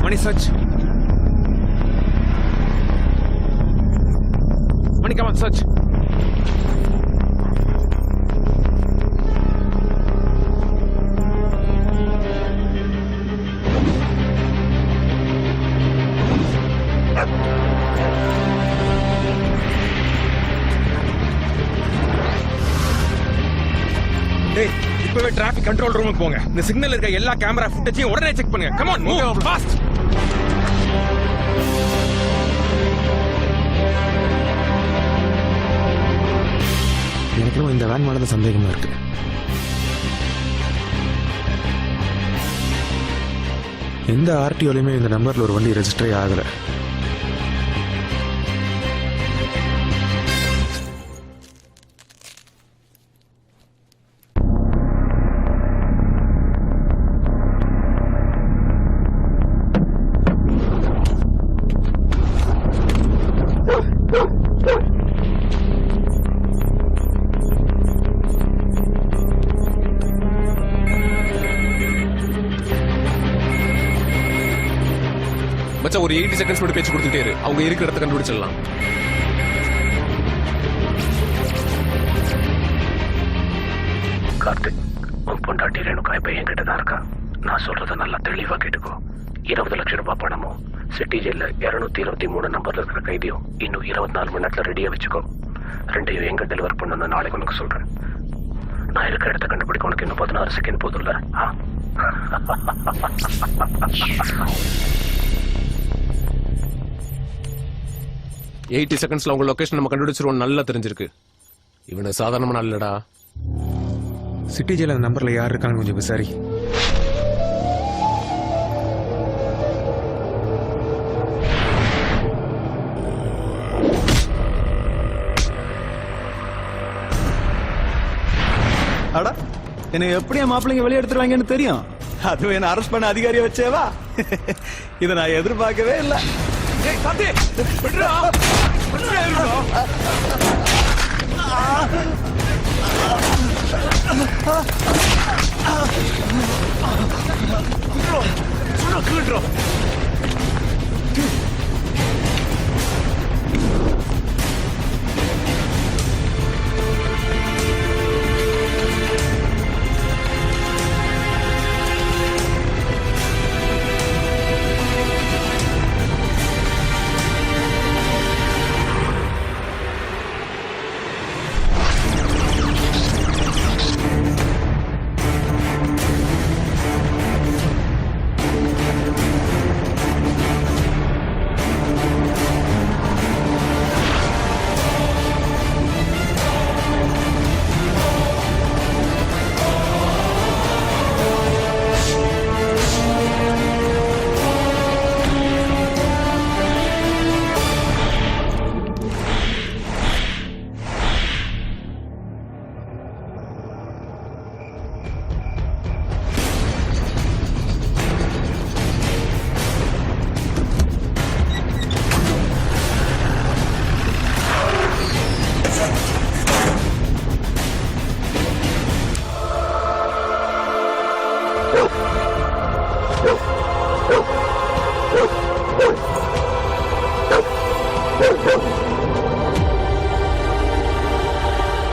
Mani search. Mani come on search. இப்பவே டிராபிக் கண்ட்ரோல் ரூமுக்கு போங்க. இந்த சிக்னல் இருக்க எல்லா கேமரா ஃபுட்டேஜையும் உடனே செக் பண்ணுங்க. Come on, move fast. எனக்கு இந்த வேன் மேல சந்தேகமா இருக்கு. எந்த ஆர்டிஓலயுமே இந்த நம்பர்ல ஒரு வண்டி ரெஜிஸ்டரே ஆகல. மச்சான், ஒரு 80 செகண்ட்ஸ் மட்டும் பேச்சு கொடுத்துட்டே இரு. அவங்க இருக்கிற இடத்த கண்டுபிடிச்சிடலாம். கார்த்திக், உன் பொண்டாட்டி ரேணுகா இப்ப என்கிட்ட தான் இருக்கா. நான் சொல்றத நல்லா தெளிவா கேட்டுக்கோ. 20 லட்சம் ரூபாய் பணமும் சிட்டி ஜெயில 223 நம்பர்ல இருக்கிற கைதியும் இன்னும் 24 மணி நேரத்துல ரெடியா வச்சுக்கோ. ரெண்டையும் எங்க டெலிவர் பண்ணணும் நாளைக்கு உனக்கு சொல்றேன். நான் இருக்கிற இடத்த கண்டுபிடிக்க உனக்கு இன்னும் 16 செகண்ட் போதும்ல? 80 செகண்ட்ஸ்ல உங்க லொகேஷன் நம்ம கண்டுபிடிச்சிருவோம் நல்லா தெரிஞ்சிருக்கு. இவனை சாதாரணமான இல்லடா. சிட்டி ஜெயில அந்த நம்பர்ல யார் இருக்காங்க கொஞ்சம் விசாரி. அடா என்னை எப்படி என் மாப்பிள்ளைங்க வெளியே எடுத்துருவாங்கன்னு தெரியும். அதுவும் என்ன அரெஸ்ட் பண்ண அதிகாரியை வச்சேவா? இதை நான் எதிர்பார்க்கவே இல்லை.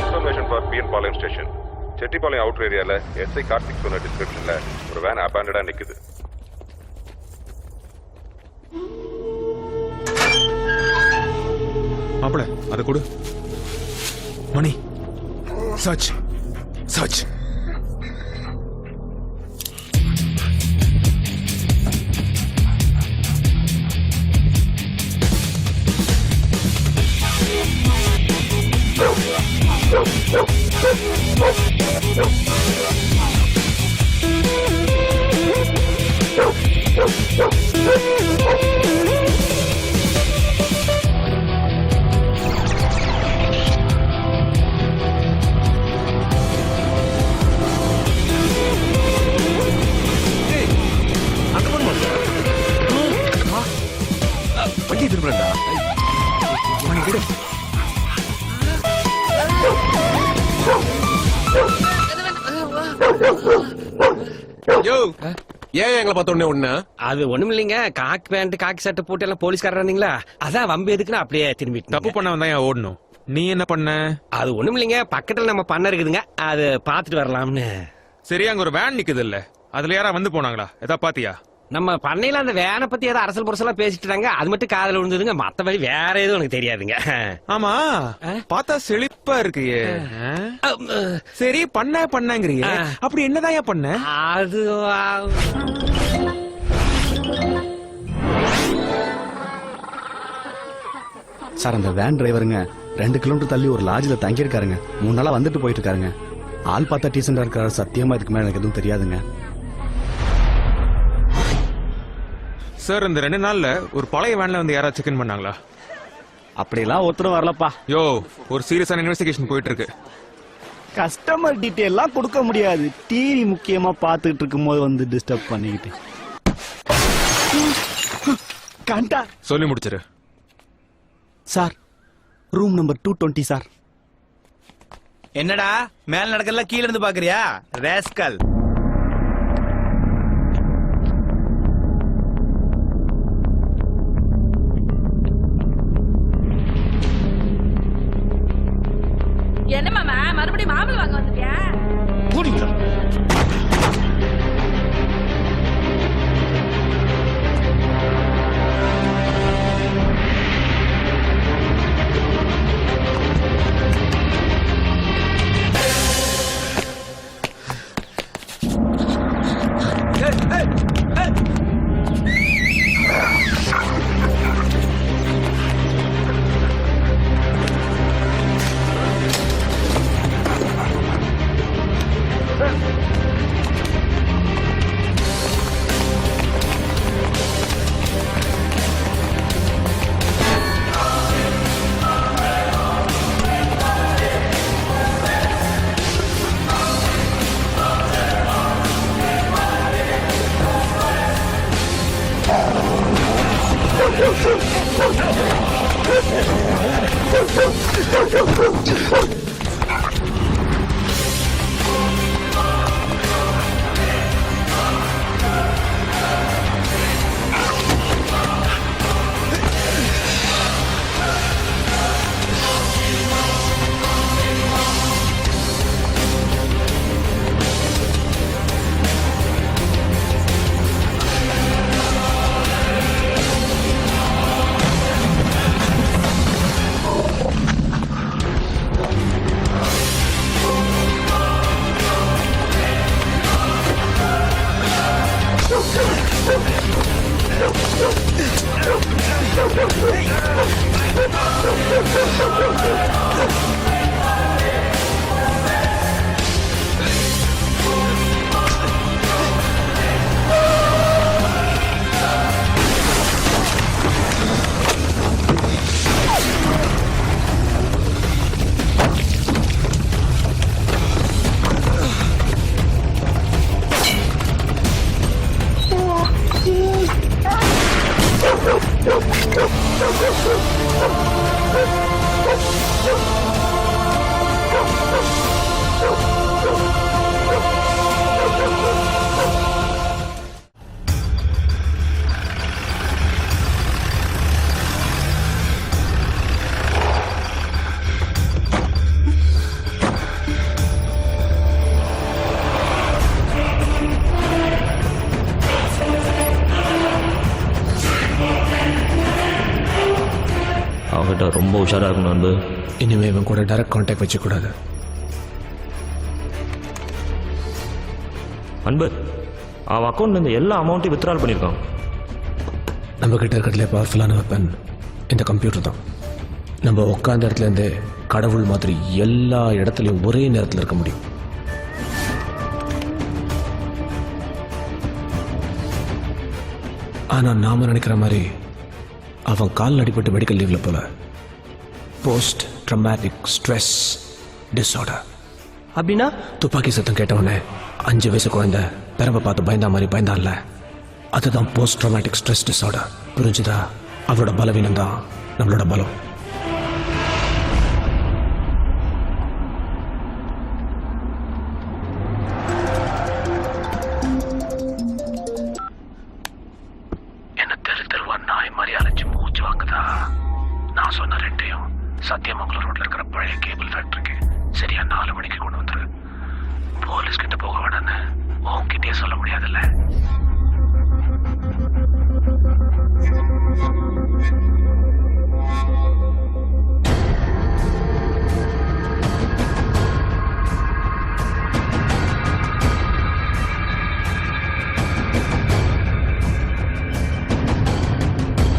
Information for PN Palayam station. Chettipalayam outer ஏரியால எஸ்ஐ கார்த்திக் சொன்ன டிஸ்கிரிப்ஷன்ல ஒரு வேன் அபாண்டடா நிக்குது. மாப்பிள அதை கொடு. Mani search search. வண்டி திரும்புறா. யோ ஏன் எங்களை பார்த்த உடனே அது ஒண்ணும் இல்லைங்க. காக்கி பேண்ட் காக்கி சட்டை போட்டு எல்லாம் போலீஸ்காரர் இருந்தீங்களா, அதான் வம்பு எதுக்குன்னு அப்படியே திரும்பி. தப்பு பண்ணவன் தான் ஏன் ஓடணும்? நீ என்ன பண்ண? அது ஒண்ணும் இல்லைங்க, பக்கத்துல நம்ம பண்ண இருக்குதுங்க, அது பாத்துட்டு வரலாம்னு. சரி, அங்க ஒரு வேன் நிக்குது இல்ல, அதுல யாரா வந்து போனாங்களா? எதா பாத்தியா? நம்ம பண்ணையில அந்த வேனை பத்தி ஏதோ அரசல் புரசலா பேசிட்டு இருந்தாங்க, அது மட்டும் காதல விழுந்ததுங்க. மத்தபடி வேற எதுவும் எனக்கு தெரியாதுங்க. ஆமா, பார்த்தா செழிப்பா இருக்கு. சரி, பண்ணங்கறீங்க, அப்படி என்னதான் பண்ண? அது சார், அந்த வேன் டிரைவருங்க 2 கிலோமீட்டர் தள்ளி ஒரு லாட்ஜில் தங்கியிருக்காருங்க. 3 நாளா வந்துட்டு போயிட்டு இருக்காருங்க. ஆள் பார்த்தா டீசெண்டா இருக்காரு. சத்தியமா இதுக்கு மேல எனக்கு எதுவும் தெரியாதுங்க. சார், இந்த 2 நாள்ல ஒரு பழைய வேன்ல வந்து யாராவது செக் இன் பண்ணாங்களா? அப்படியெல்லாம் ஒருத்தரும் வரலப்பா. யோ, ஒரு சீரியஸான இன்வெஸ்டிகேஷன் போயிட்டு இருக்கு. கஸ்டமர் டீட்டெயிலாம் கொடுக்க முடியாது. டிவி முக்கியமா பாத்துக்கிட்டு இருக்கும் போது வந்து டிஸ்டர்ப் பண்ணிக்கிட்டு. கண்டா சொல்லி முடிச்சிரு. Sir, room number 220 sir. என்னடா மேல நடக்கல கீழ இருந்து பாக்குறியா ரேஸ்கல்? என்ன மாமா மறுபடியும் மாம்பழம் வாங்க வந்துட்டியா? அவங்ககிட்ட ரொம்ப உஷாரா இருக்கணும் அன்பு. இனிமே இவன் கூட டைரக்ட் கான்டாக்ட் வச்சுக்கூடாது. அன்பு, அவன் அக்கௌண்ட்ல இருந்து எல்லா அமௌண்ட்டையும் வித்ட்ரால் பண்ணியிருக்கான். நம்ம கிட்ட இருக்கிறதுல பவர்ஃபுல்லான வெப்பன் இந்த கம்ப்யூட்டர் தான். நம்ம உட்காந்த இடத்துல இருந்து கடவுள் மாதிரி எல்லா இடத்துலையும் ஒரே நேரத்தில் இருக்க முடியும். ஆனா நாம நினைக்கிற மாதிரி அவன் கால் அடிபட்டு மெடிக்கல் லீவ்ல போல. Post traumatic stress disorder. அப்படின்னா துப்பாக்கி சத்தம் கேட்டவனே 5 வயசு குழந்தை பெரம்ப பார்த்து பயந்தா மாதிரி பயந்தான்ல, அதுதான் போஸ்ட் ட்ரமாட்டிக் ஸ்ட்ரெஸ் டிஸார்டர். புரிஞ்சுதா? அவளோட பலவீனம் தான் நம்மளோட பலம். என்ன தெருவா நாய் மாதிரி அலைஞ்சு மூச்சு வாங்குதா? நான் சொன்ன ரெண்டையும் சத்தியமங்கலம் ரோட்ல இருக்கிற பழைய கேபிள் ஃபேக்டரிக்கு சரியா 4 மணிக்கு கொண்டு வந்துரு. போலீஸ் கிட்ட போக வேணான்னு உன்கிட்டயே சொல்ல முடியாதுல்ல.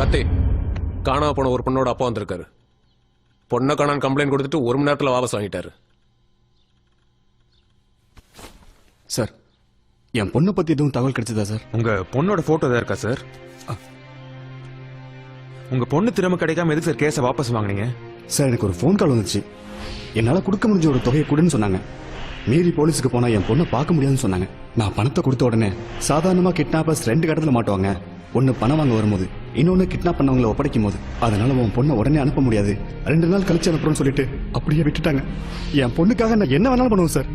கத்தி காணாம போன ஒரு பொண்ணோட அப்பா வந்திருக்காரு. பொண்ணை காணான்னு கம்ப்ளைண்ட் கொடுத்துட்டு 1 மணி நேரத்தில் வாபஸ் வாங்கிட்டாரு. சார், என் பொண்ணை பத்தி எதுவும் தகவல் கிடைச்சதா சார்? உங்க பொண்ணோட போட்டோ தான் இருக்கா சார்? உங்க பொண்ணு திரும்ப கிடைக்காம எதுக்கு சார் கேஸை வாபஸ் வாங்குனீங்க? சார், எனக்கு ஒரு ஃபோன் கால் வந்துச்சு. என்னால கொடுக்க முடிஞ்ச ஒரு தொகையை கொடுன்னு சொன்னாங்க. மீறி போலீஸுக்கு போனா என் பொண்ணை பார்க்க முடியாதுன்னு சொன்னாங்க. நான் பணத்தை கொடுத்த உடனே சாதாரணமா கிட்னாப்பர்ஸ் 2 கடத்துல மாட்டுவாங்க. ஒன்னு பணம் வாங்க வரும்போது, இன்னொன்னு கிட்னாப் பண்ணவங்களை ஒப்படைக்கும் போது. அதனால உன் பொண்ணை உடனே அனுப்ப முடியாது, 2 நாள் கழிச்சு அனுப்புறோம்னு சொல்லிட்டு அப்படியே விட்டுட்டாங்க. என் பொண்ணுக்காக நான் என்ன வேணாலும் பண்ணுவேன் சார்.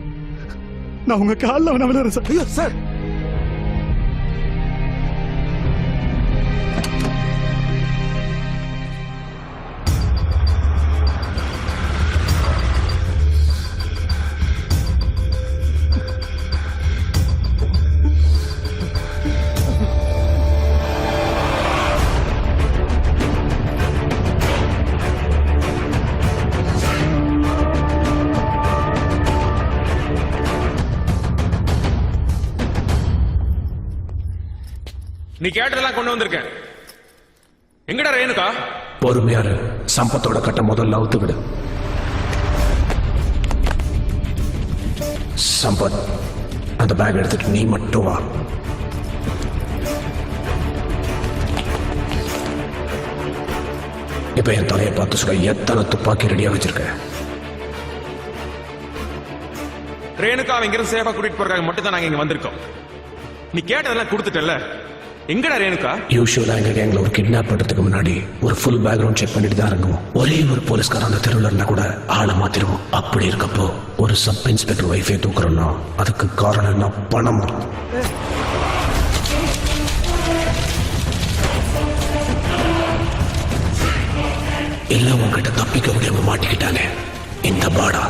நான் உங்க காலில் வேணா விழுறேன் சார். ஐயோ சார், நீ கேட்டதெல்லாம் கொண்டு வந்திருக்கேன். எங்கடா ரேணுகா? பொறுமையாரு. சம்பத்தோட கட்ட முதல்ல அவுத்து விடு. சம்பத், அந்த பேக் எடுத்துட்டு நீ மட்டும் வா. இப்ப என் தலையை பார்த்து சொல்ல எத்தனை துப்பாக்கி ரெடியா வச்சிருக்க? ரேணுகா இங்கிருந்து சேஃபா கூட்டிட்டு போறதுக்காக மட்டும் தான் நாங்க இங்க வந்திருக்கோம். நீ கேட்டதெல்லாம் கொடுத்துட்டல. எங்கடா ரேணுகா? யூஸ்வலா எங்க கேங்ல ஒரு கிட்னாப் பண்றதுக்கு முன்னாடி ஒரு ஃபுல் பேக்ரவுண்ட் செக் பண்ணிட்டு தான் இறங்குவோம். ஒரே ஒரு போலீஸ்காரன் அந்த தெருவில் இருந்தா கூட ஆளை மாத்திருவோம். அப்படி இருக்கப்போ ஒரு சப் இன்ஸ்பெக்டர் வைஃபை தூக்குறோம்னா அதுக்கு காரணம் என்ன? பணம். எல்லாம் உங்ககிட்ட தப்பிக்க முடியாம மாட்டிக்கிட்டானே இந்த பாடா.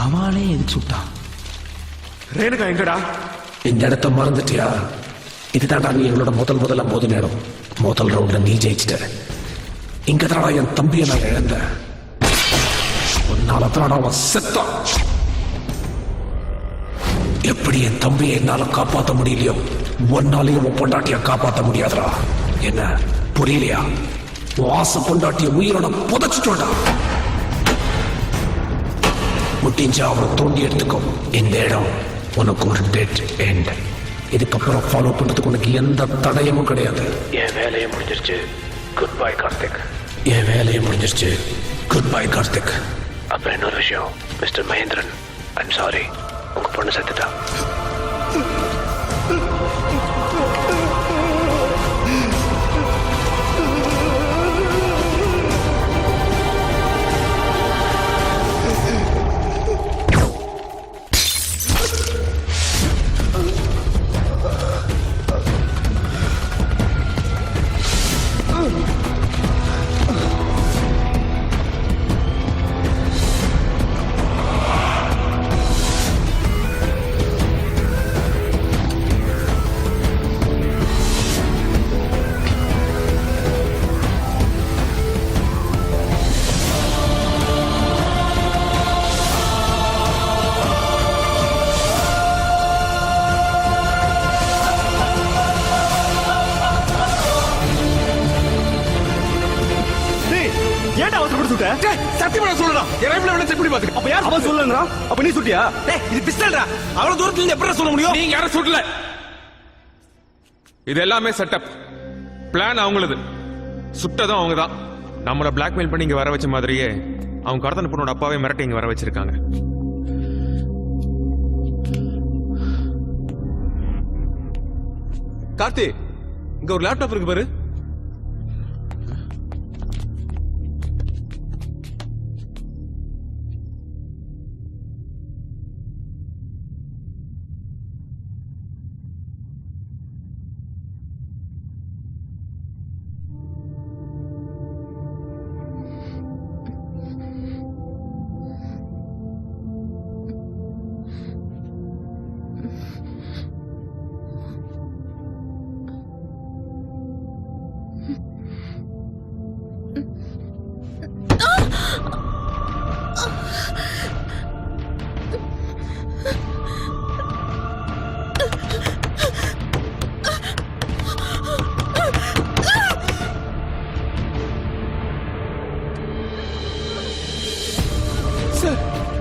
அவனே எதுக்கு சுட்டான்? ரேணுகா எங்கடா? இந்த இடத்த மறந்துட்டியா? இதுதான்டா நீ என்னோட முதல்ல மோத நேரம். முதல் ரவுண்ட்ல நீ ஜெயிச்சிட்ட. இங்க தாடா என் தம்பியை நான் இழந்தேன். உன்னால தாடா அவன் செத்தான். எப்படி என் தம்பியை என்னால காப்பாற்ற முடியலையோ ஒன்னாலையும் உன் பொண்டாட்டிய காப்பாற்ற முடியாதுடா. என்ன புரியலையா? வாச பொண்டாட்டிய உயிரோட புதைச்சிட்டோடா. முட்டிஞ்சா அவனை தோண்டி எடுத்துக்கும். இந்த இடம் உனக்கு ஒரு டெட் எண்ட். இதுக்கப்புறம் ஃபாலோ பண்றதுக்கு உனக்கு எந்த தடயமும் கிடையாது. என் வேலையை முடிஞ்சிருச்சு. Good bye Karthik. என் வேலையை முடிஞ்சிருச்சு. Good bye Karthik. அப்புறம் இன்னொரு விஷயம் மிஸ்டர் மகேந்திரன், ஐம் சாரி, உங்க பொண்ணு செத்துட்டா. ஏன்டா அவசரப்பட்டு சுட்ட? சத்தியமா சொல்றா. என் ரைஃபிள் வேணா செக் பண்ணி பாத்துக்க. அப்ப யார் அவன் சொல்லுங்கறா? அப்ப நீ சுட்டியா? இது பிஸ்டல்டா. அவ்வளவு தூரத்துல இருந்து எப்படி சொல்ல முடியும்? நீங்க யாரும் சுடல. இது எல்லாமே செட்டப். பிளான் அவங்களது. சுட்டதும் அவங்க தான். நம்மள பிளாக்மெயில் பண்ணி இங்க வர வச்ச மாதிரியே அவங்க கடத்தன பொண்ணோட அப்பாவே மிரட்டி இங்க வர வச்சிருக்காங்க. கார்த்தி, இங்க ஒரு லேப்டாப் இருக்கு பாரு.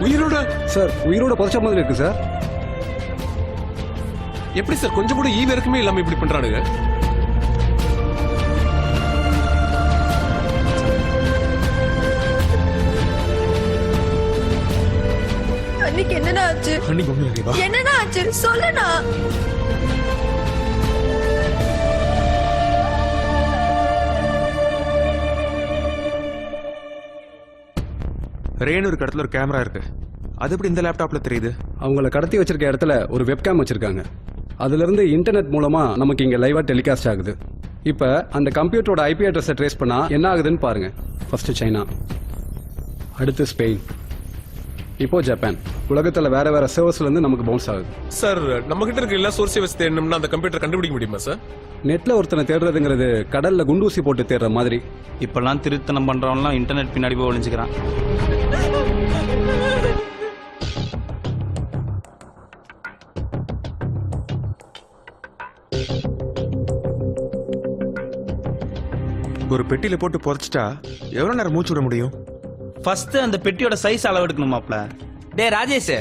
உயிரோட சார், உயிரோட புதைச்ச மாதிரி இருக்கு சார். எப்படி சார் கொஞ்சம் கூட ஈவ இருக்குமே இல்லாம இப்படி பண்றானுங்க? அன்னைக்கு என்னடா ஆச்சு? அன்னைக்கு ஒண்ணு இல்லையா? என்னடா ஆச்சு சொல்லுடா. ரேணு ஒரு இடத்துல ஒரு கேமரா இருக்கு. அது எப்படி இந்த லேப்டாப்ல தெரியுது? அவங்கள கடத்தி வச்சிருக்க இடத்துல ஒரு வெப்கேம் வச்சிருக்காங்க. அதுல இருந்து இன்டர்நெட் மூலமா நமக்கு இங்க லைவா டெலிகாஸ்ட் ஆகுது. இப்ப அந்த கம்ப்யூட்டரோட ஐபி அட்ரஸை ட்ரேஸ் பண்ணா என்ன ஆகுதுன்னு பாருங்க. ஃபர்ஸ்ட் சைனா, அடுத்து ஸ்பெயின், இப்போ ஜப்பான். உலகத்துல வேற வேற சர்வர்ஸ்ல இருந்து நமக்கு பவுன்ஸ் ஆகுது. சார், நம்ம கிட்ட இருக்க எல்லா சோர்ஸ் வச்சு தேடணும்னா அந்த கம்ப்யூட்டர் கண்டுபிடிக்க முடியுமா சார்? நெட்ல ஒருத்தனை தேடுறதுங்கிறது கடல்ல குண்டூசி போட்டு தேடுற மாதிரி. இப்பெல்லாம் திருத்தனம் பண்றவன்லாம் இன்டர்நெட் பின்னாடி போய் ஒளிஞ்சுக்கிறான். ஒரு பெட்டியில போட்டு புதைச்சிட்டா எவ்வளவு நேரம் மூச்சு விட முடியும்? ஃபர்ஸ்ட் அந்த பெட்டியோட சைஸ் அளவு எடுக்கணுமாப்ல. டே ராஜேஷ்,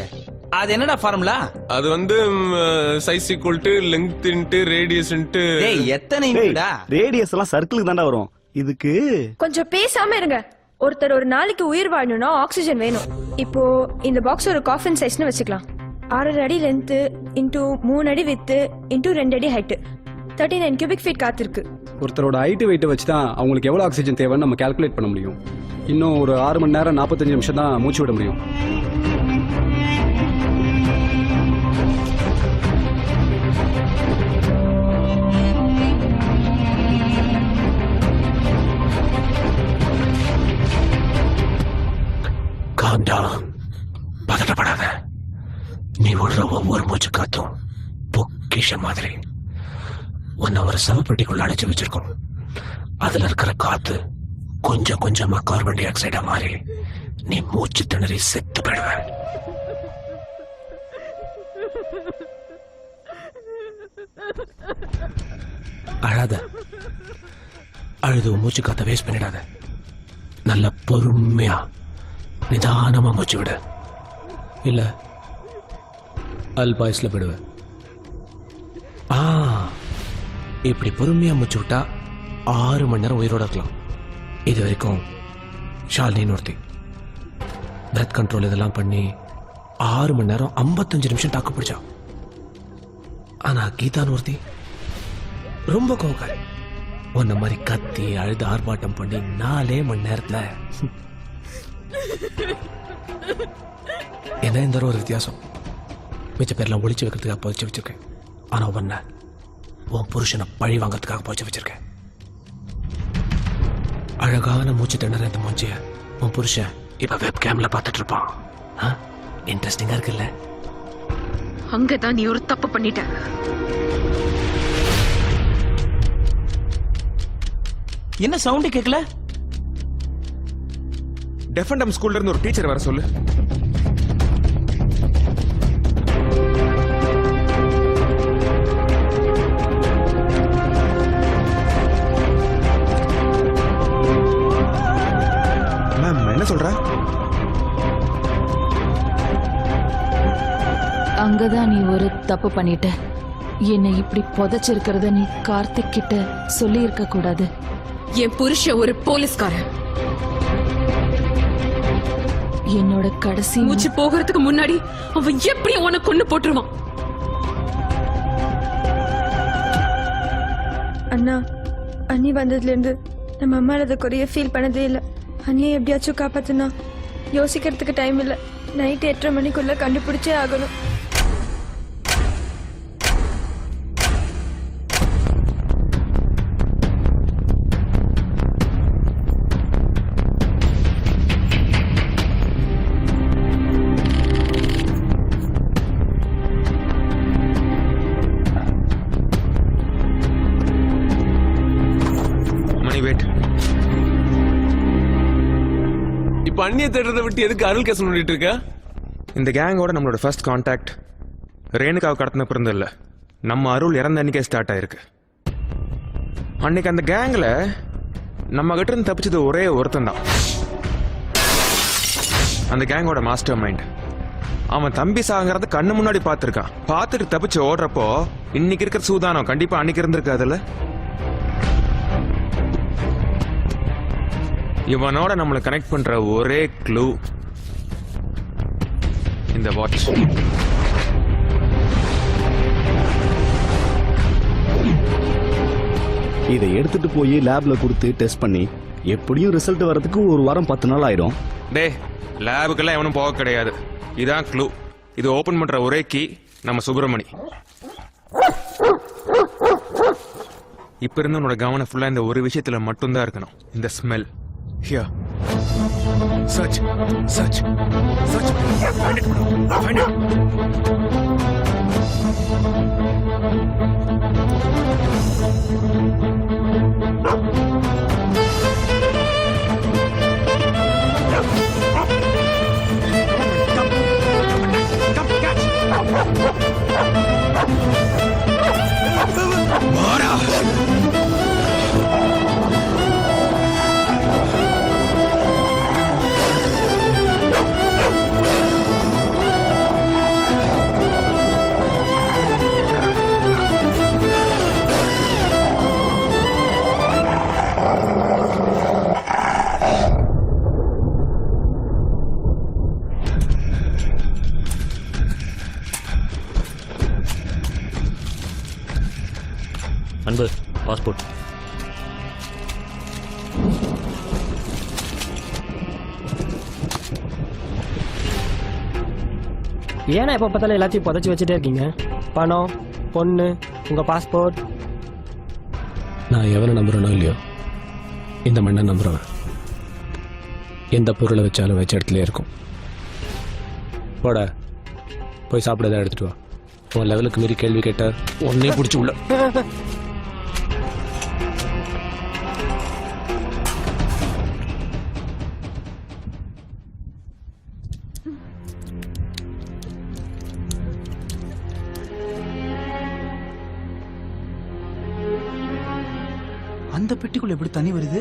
அது என்னடா ஃபார்முலா? அது வந்து size equal to length into radius into எத்தனை இன்டா? ரேடியஸ் எல்லாம் சர்க்கிளுக்கு தாண்டா வரும். இதுக்கு கொஞ்சம் பேசாம இருங்க. ஒருத்தர் ஒரு நாளைக்கு உயிர் வாழணும்னா ஆக்சிஜன் வேணும். இப்போ இந்த பாக்ஸ் ஒரு காஃபின் சைஸ்னு வச்சுக்கலாம். 6 அடி லென்த் இன்டூ 3 அடி வித்து இன்டூ 2 அடி ஹைட் 39 கியூபிக் ஃபீட் காத்து இருக்கு. ஒருத்தரோட ஹைட் வெயிட் வச்சு தான் அவங்களுக்கு எவ்வளவு ஆக்சிஜன் தேவைன்னு நம்ம கால்குலேட் பண்ண முடியும். இன்னும் ஒரு 6 மணி நேரம் 45 நிமிஷம் தான் மூச்சு விட முடியும். பதட்டப்படாத. நீ விடுற ஒவ்வொரு மூச்சு காத்தும் பொக்கிஷம் மாதிரி. உன்னை ஒரு சவப்பெட்டிக்குள்ள அடைச்சு வச்சிருக்கோம். அதுல இருக்கிற காத்து கொஞ்சம் கொஞ்சமா கார்பன் டை ஆக்சைடா மாறி நீ மூச்சு திணறி செத்து போயிடுவ. அழாத. அழுது மூச்சு காத்த வேஸ்ட் பண்ணிடாத. நல்ல பொறுமையா நிதானமா மூச்சு விட. இல்ல அல்பாயுஸ்ல போயிடுவ. இப்படி பொறுமையா மூச்சு விட்டா 6 மணி நேரம் உயிரோட இருக்கலாம். இது வரைக்கும் ஷாலினின்னு ஒருத்தி பிரெத் கண்ட்ரோல் இதெல்லாம் பண்ணி 6 மணி நேரம் 55 நிமிஷம் தாக்கு பிடிச்சா. ஆனா கீதான்னு ஒருத்தி ரொம்ப கோவக்காரி. உன்ன மாதிரி கத்தி அழுது ஆர்ப்பாட்டம் பண்ணி 4 மணி நேரத்துல என்ன இந்த ஒரு வித்தியாசம். மிச்ச பேர்லாம் ஒளிச்சு வைக்கிறதுக்காக புதைச்சு வச்சிருக்கேன். ஆனா உன்ன உன் புருஷனை பழி வாங்கறதுக்காக புதைச்சு வச்சிருக்கேன். அழகான மூச்சு திணற இந்த மூச்சிய உன் புருஷன் இப்ப வெப் கேம்ல பாத்துட்டு இருப்பான். இன்ட்ரெஸ்டிங்கா இருக்குல்ல? அங்கதான் நீ ஒரு தப்பு பண்ணிட்ட. என்ன சவுண்ட் கேட்கல? டெஃபண்டம் ஸ்கூல்ல இருந்து ஒரு டீச்சர் வர சொல்லு. மேம் என்ன சொல்ற? அங்கதான் நீ ஒரு தப்பு பண்ணிட்ட. என்னை இப்படி புதைச்சிருக்கிறத நீ கார்த்திக் கிட்ட சொல்லி இருக்க கூடாது. என் புருஷன் ஒரு போலீஸ்காரன். என்னோட கடைசி மூச்சு போகிறதுக்கு முன்னாடி அவன் எப்படி உன்னை கொண்டு போட்டுருவான். அண்ணா, அண்ணி வந்ததுல இருந்து நம்ம அம்மா அதை குறைய ஃபீல் பண்ணதே இல்லை. அண்ணியை எப்படியாச்சும் காப்பாத்துனா. யோசிக்கிறதுக்கு டைம் இல்லை. நைட் 8:30 மணிக்குள்ள கண்டுபிடிச்சே ஆகணும். இப்ப அண்ணிய தேடுறதை விட்டு எதுக்கு அருள் கேஸ் பண்ணிட்டு இருக்க? இந்த கேங்கோட நம்மளோட ஃபர்ஸ்ட் கான்டாக்ட் ரேணுகாவை கடத்தின பிறந்த இல்ல, நம்ம அருள் இறந்த அன்னைக்கே ஸ்டார்ட் ஆயிருக்கு. அன்னைக்கு அந்த கேங்ல நம்ம கிட்ட இருந்து தப்பிச்சது ஒரே ஒருத்தன் தான். அந்த கேங்கோட மாஸ்டர் மைண்ட். அவன் தம்பி சாங்கிறத கண்ணு முன்னாடி பார்த்துருக்கான். பார்த்துட்டு தப்பிச்சு ஓடுறப்போ இன்னைக்கு இருக்கிற சூதானம் கண்டிப்பா அன்னைக்கு இருந்திருக்காதுல்ல. இவனோட நம்மளை கனெக்ட் பண்ற ஒரே க்ளூ இந்த வாட்ச். இதை எடுத்துட்டு போய் லேப்ல கொடுத்து டெஸ்ட் பண்ணி எப்படியும் ரிசல்ட் வரதுக்கு ஒரு வாரம் 10 நாள் ஆயிடும். டே, லேபுக்கெல்லாம் எவனும் போக கிடையாது. இதான் க்ளூ. இது ஓபன் பண்ற ஒரே கீ நம்ம சுப்பிரமணி. இப்ப இருந்து உன்னோட கவனம் ஃபுல்லா இந்த ஒரு விஷயத்துல மட்டும்தான் இருக்கணும். இந்த smell. Here. Search. Search. Search. Find it. Find it. Come, catch. Mara. அன்பு பாஸ்போர்ட். ஏன்னா எப்போ பார்த்தாலும் எல்லாத்தையும் புதைச்சி வச்சுட்டே இருக்கீங்க? பணம், பொண்ணு, உங்கள் பாஸ்போர்ட். நான் எவனை நம்புறேனோ இல்லையோ இந்த மண்ணை நம்புறவன் எந்த பொருளை வச்சாலும் வச்ச இடத்துல இருக்கும். போட போய் சாப்பிட எடுத்துட்டு வா. உன் லெவலுக்கு மீறி கேள்வி கேட்ட ஒன்னே பிடிச்சி உள்ள. அந்த பெட்டிக்குள்ள எப்படி தண்ணி வருது?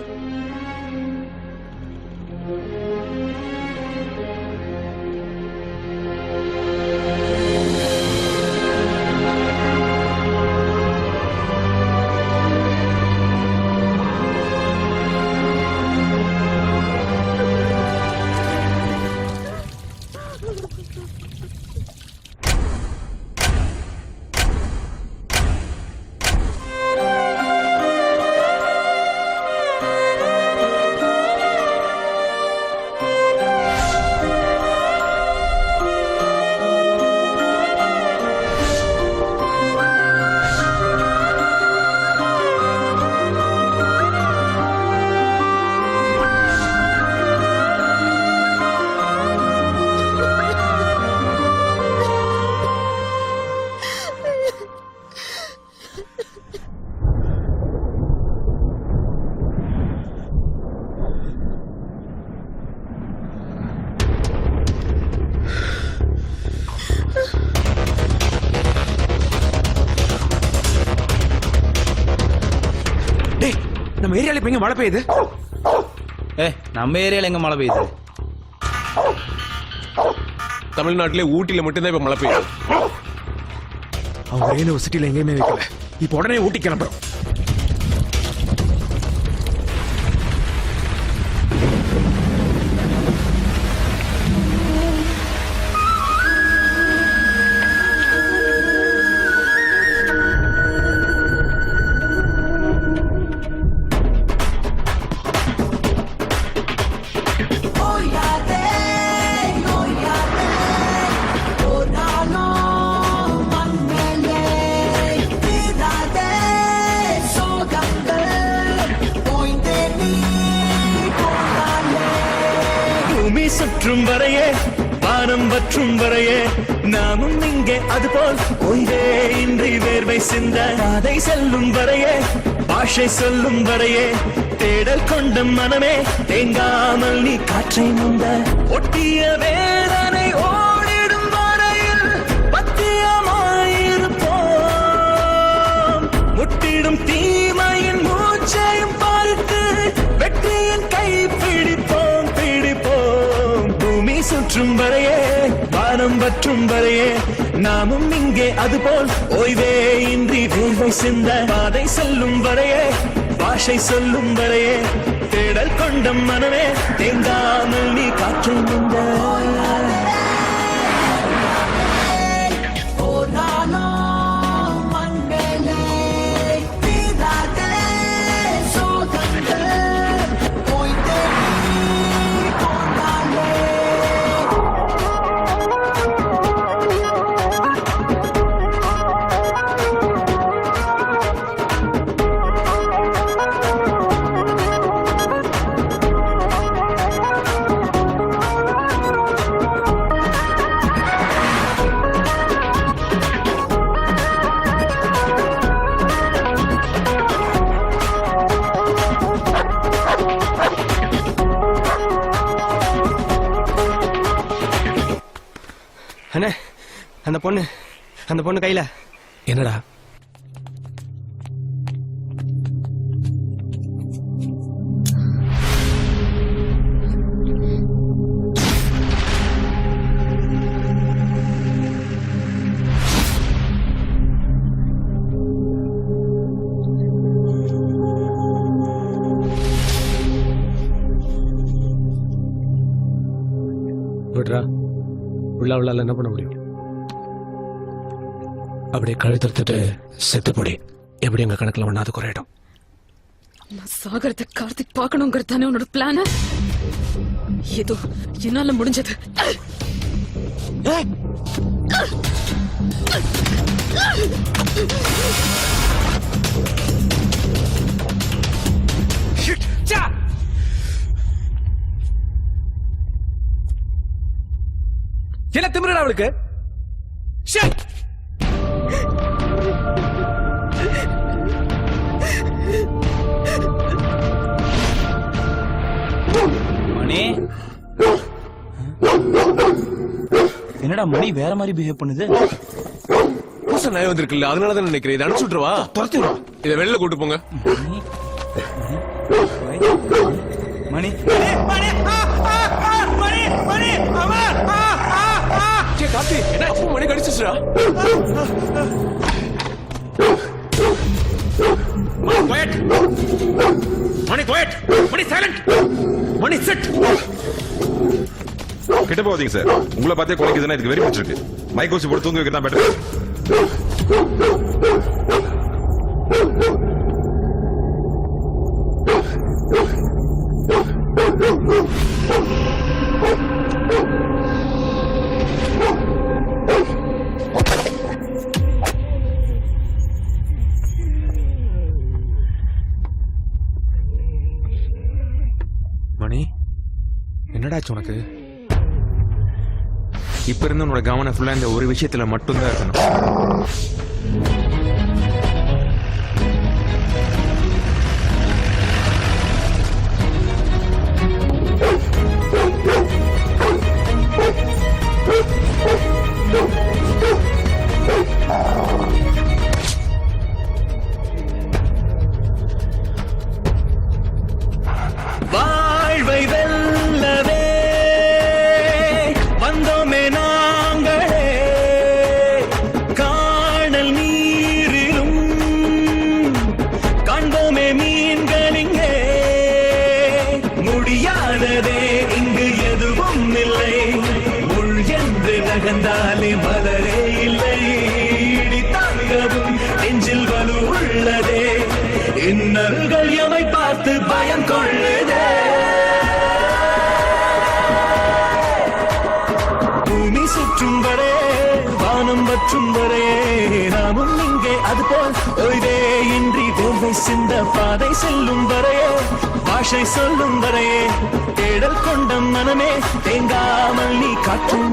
நம்ம ஏரியால இப்ப எங்க மழை பெய்யுது? நம்ம ஏரியால எங்க மழை பெய்யுது? தமிழ்நாட்டிலே ஊட்டியில மட்டும்தான் இப்ப மழை பெய்யுது. அவங்க ரயில் ஒரு சிட்டில எங்கேயுமே வைக்கல. இப்ப உடனே ஊட்டி கிளம்புறோம். சுற்றும் வரையே வானம் வற்றும் வரையே நாமும் இங்கே அதுபோல் ஓய்வே இன்றி வேர்வை சிந்த பாதை செல்லும் வரையே பாஷை சொல்லும் வரையே தேடல் கொண்ட மனமே தேங்காமல் நீ காற்றை முந்த ஒட்டிய வேதனை ஓடிடும் வரையில் பத்தியமாயிருப்போம் முட்டிடும் தீமையின் மூச்சையும் பார்த்து வெற்றியின் கை பிடிப்போம் சுற்றும் வரையே வானம் வற்றும் வரையே நாமும் இங்கே அதுபோல் ஓய்வே இன்றி வேர்வை சிந்த பாதை செல்லும் வரையே பாஷை சொல்லும் வரையே தேடல் கொண்ட மனமே தேங்காமல் நீ காற்றை முந்த அண்ணே, அந்த பொண்ணு கையில என்னடா? விடுறா, உள்ளால என்ன பண்ண முடியும்? அப்படியே கழுத்துட்டு செத்து போடி. எப்படி எங்க கணக்குல ஒண்ணாது குறையிடும். நான் சாகரத்தை கார்த்திக் பார்க்கணுங்கிறது தானே உன்னோட பிளான்? ஏதோ என்னால முடிஞ்சது. என்ன திமிரடா அவளுக்கு? மணி என்னடா மணி வேற மாதிரி பிஹேவ் பண்ணுது. புதுசா நாய் வந்திருக்குல்ல, அதனாலதான் நினைக்கிறேன். இதை அனுப்பிச்சு விட்டுருவா, துரத்திடுவா. இதை வெளில கூட்டு போங்க. மணி கார்த்தி, என்ன அப்போ மணி கடிச்சிச்சுடா. மணி குவைட், மணி சைலண்ட், மணி சிட். கிட்ட போகாதீங்க சார். உங்களை பார்த்தே குறைக்குதுன்னா இதுக்கு வெறி பிடிச்சிருக்கு. மைக் வச்சு போட்டு தூங்க வைக்கிறது தான் பெட்டர். மணி, என்னடாச்சு உனக்கு? இப்ப இருந்து உன்னோட கவனம் ஃபுல்லா இந்த ஒரு விஷயத்துல மட்டும்தான் இருக்கணும். வாழ்வை வெல்லவே வந்தோமே நாங்களே, காணல் நீரிலும் காண்போமே மீன்களிங்கே. முடியாததே இங்கு எதுவும் இல்லை, முள் என்று நகர்ந்தாலே மலரே இல்லை. இடி தாங்கவும் நெஞ்சில் வலு உள்ளதே, இன்னல்கள் எமை பார்த்து பயம் கொள்ளுதே. பூமி சுற்றும் வரை வானம் வற்றும் வரை நாமும் இங்கே அதுபோல் ஓய்வே இன்றி வேர்வை சிந்த பாதை செல்லும் வரையே, பாஷை சொல்லும் வரையே, தேடல் கொண்ட மனமே தேங்காமல் நீ காற்றும்.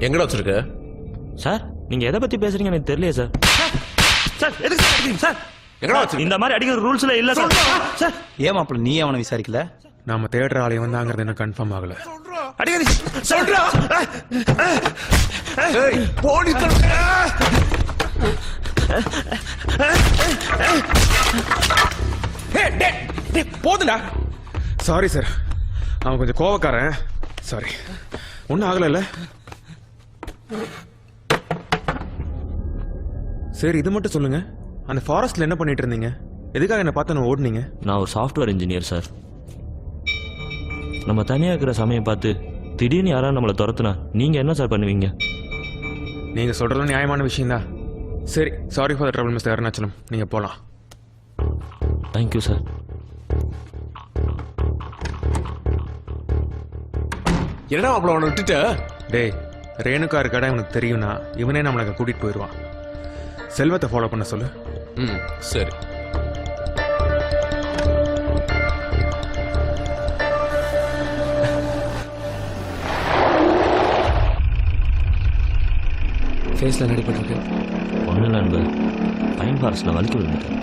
எங்கடா வச்சிருக்க? சார் நீங்க எதை பத்தி பேசுறீங்க எனக்கு தெரியலையே சார். சார் எதுக்கு சார் அடிக்கிறீங்க சார்? எங்கடா வச்சிருக்க? இந்த மாதிரி அடிக்கிற ரூல்ஸ்ல இல்ல சார். சார் ஏன் மாப்பிள்ள நீ அவனை விசாரிக்கல? நாம தேடுற ஆலயம் வந்தாங்கிறது என்ன கன்ஃபார்ம் ஆகல. அடிக்காதீங்க சொல்றா. போலீஸ் போதுடா. சாரி சார், அவன் கொஞ்சம் கோவக்காரன். சாரி. ஒன்னும் ஆகல. சரி இது மட்டும் சொல்லுங்க, அந்த ஃபாரஸ்ட்ல என்ன பண்ணிட்டு இருந்தீங்க? எதுக்காக என்ன பார்த்து ஓடுனீங்க? நான் ஒரு சாஃப்ட்வேர் இன்ஜினியர் சார். நம்ம தனியா இருக்கிற சமயம் பார்த்து திடீர்னு யாராவது நம்மளை துரத்துனா நீங்க என்ன சார் பண்ணுவீங்க? நீங்க சொல்றது நியாயமான விஷயம் தான். சரி, sorry for the trouble mister Arunachalam, நீங்க போலாம். Thank you sir. என்னடா மாப்பிள்ள அவனை விட்டுட்ட? டேய், ரேணுகா இருக்கடா உனக்கு தெரியும்னா இவனே நம்மளை கூட்டிட்டு போயிடுவான். செல்வத்தை ஃபாலோ பண்ண சொல்லு. ம் சரி. ஃபேஸ்ல நடிப்பட்டிருக்கு. ஒன்றும் இல்லை நண்பர், பைன் ஃபாரஸ்ட்டில் வலிக்கு விழுந்துட்டேன்.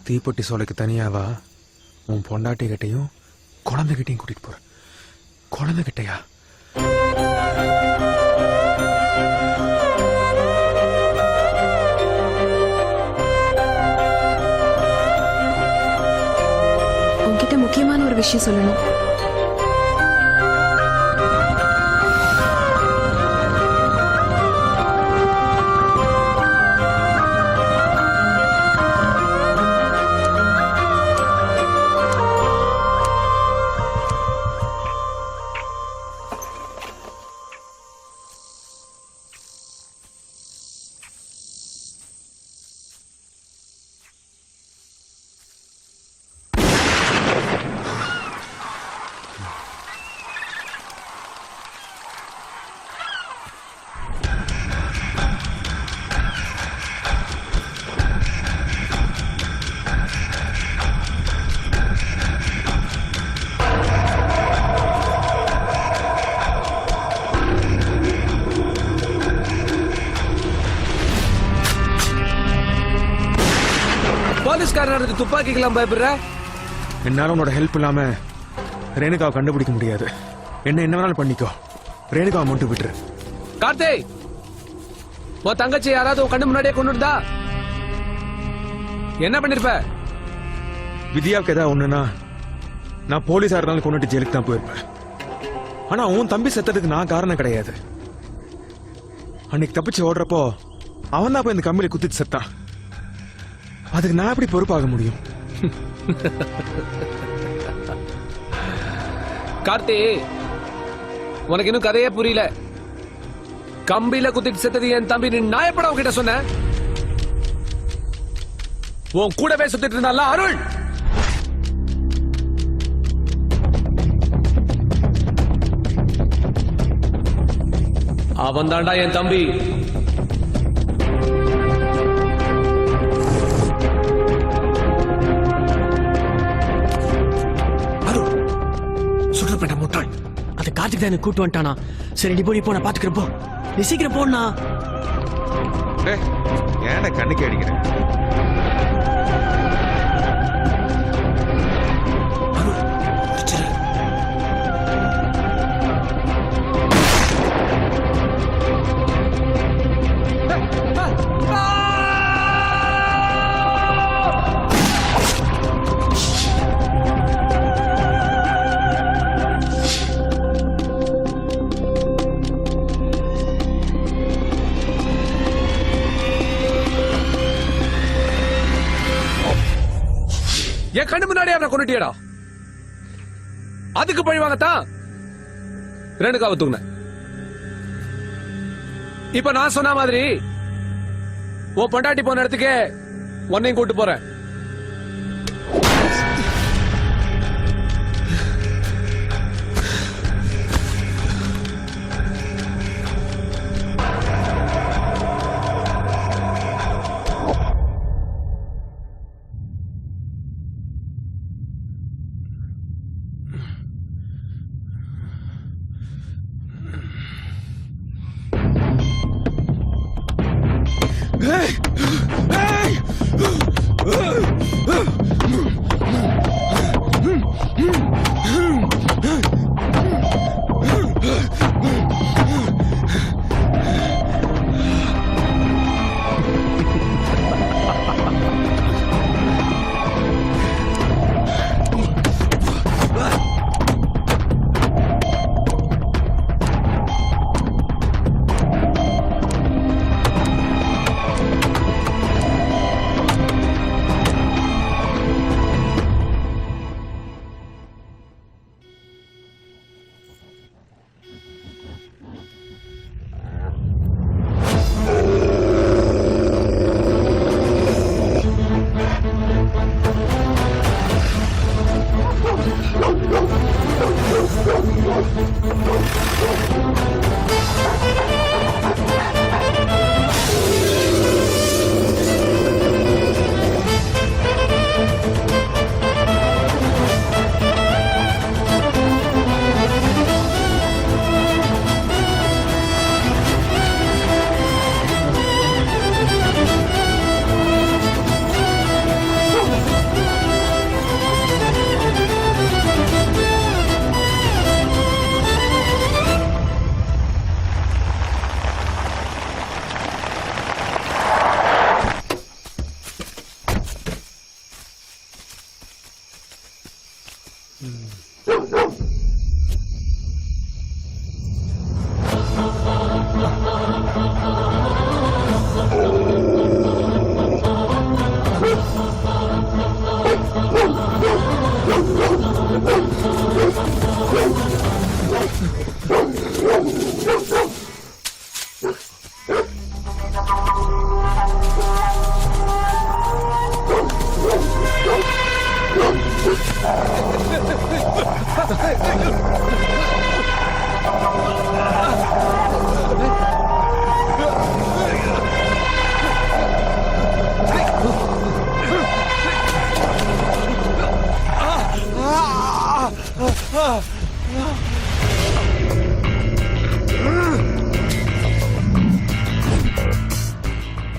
தீப்பெட்டி சோலைக்கு தனியாவா உன் பொண்டாட்டி கிட்டையும் குழந்தைகிட்டையும் கூட்டிட்டு போற? குழந்தைகிட்டையா? உன்கிட்ட முக்கியமான ஒரு விஷயம் சொல்லணும். போலீஸ்காரன் துப்பாக்கிக்கெல்லாம் பயப்படுற? என்னால உன்னோட ஹெல்ப் இல்லாம ரேணுகாவை கண்டுபிடிக்க முடியாது. என்ன வேணாலும் பண்ணிக்கோ, ரேணுகாவை மட்டும் விட்டுரு. கார்த்தி, உன் தங்கச்சி யாராவது உன் கண்ணு முன்னாடியே கொண்டுட்டா என்ன பண்ணிருப்ப? வித்யாவுக்கு ஏதாவது ஒண்ணுனா நான் போலீஸா இருந்தாலும் கொண்டுட்டு ஜெயிலுக்கு தான் போயிருப்பேன். ஆனா உன் தம்பி செத்ததுக்கு நான் காரணம் கிடையாது. அன்னைக்கு தப்பிச்சு ஓடுறப்போ அவன் தான் போய் இந்த கம்பியில குத்திட்டு செத்தான். அதுக்கு நான் எப்படி பொறுப்பாக முடியும்? கார்த்தி, உனக்கு இன்னும் கதையே புரியல. கம்பியில குத்திட்டு செத்தது என் தம்பி, நீ நாயப்பட உன்கிட்ட சொன்ன. உன் கூடவே சுத்திட்டு இருந்தால அருள். அவன் தாண்டா என் தம்பி. சுற்றுப்பட்ட முட்டாள், அது கார்த்திக் தான் எனக்கு கூட்டு வந்துட்டானா? சரி, நீ போய் நான் பாத்துக்கிறப்போ, நீ சீக்கிரம் போனா. ஏன்டா கண்ணுக்கு அடிக்கிறேன்? என் கண்ணு முன்னாடி அவனை கொண்டுட்டியடா. அதுக்கு பழி வாங்கத்தான் ரேணுகாவை தூங்கின. இப்ப நான் சொன்ன மாதிரி உன் பொண்டாட்டி போன இடத்துக்கே உன்னையும் கூட்டு போறேன்.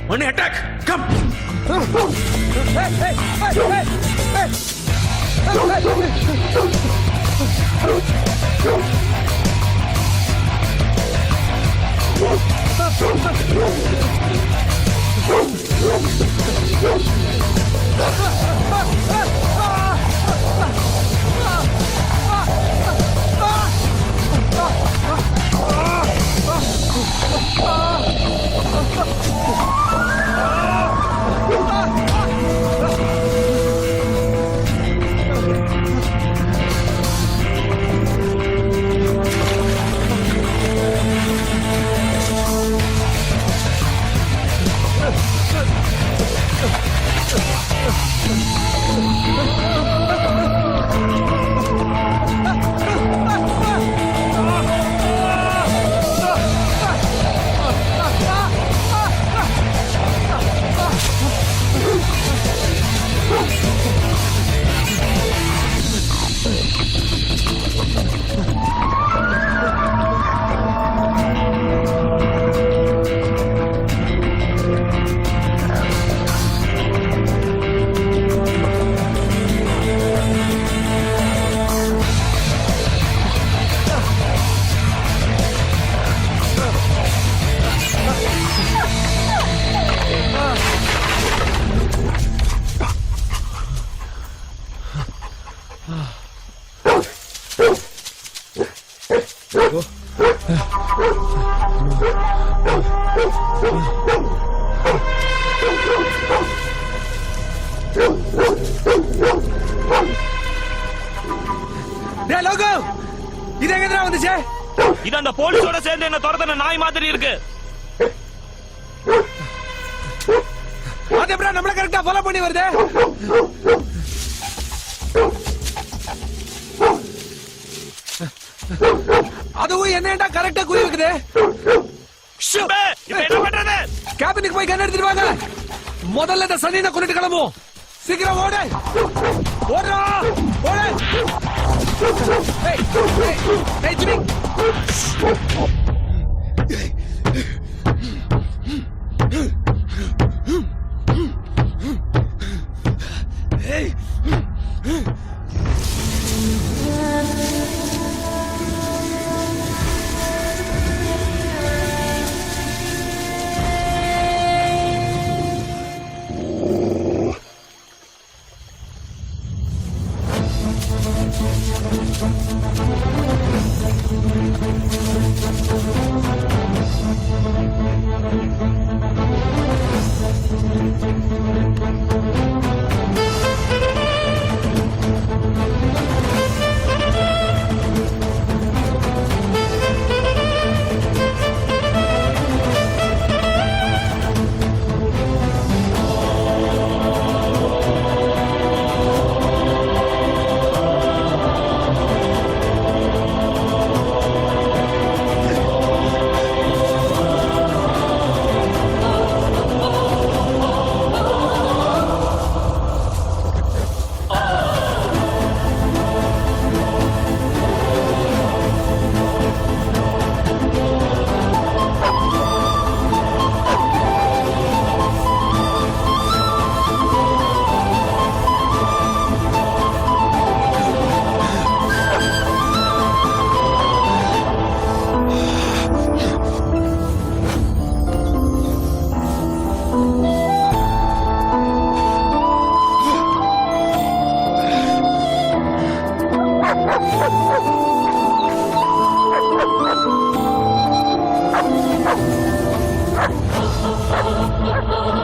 Money attack! Come! துரத்தன நாய் மாதிரி இருக்கு. அது எப்படா நம்மள கரெக்டா ஃபாலோ பண்ணி வருது? அதுவும் என்னடா கரெக்டா குறி வைக்குது? இப்ப என்ன பண்றது? கேபினுக்கு போய் கண்ண எடுத்துட்டு வாங்க. முதல்ல இந்த சனியை கொண்டுட்டு கிளம்புவோம். சீக்கிரம் ஓடு, ஓடுறா, ஓடு. ஏய், ஏய், ஏய், ஜிமி. ஏய்.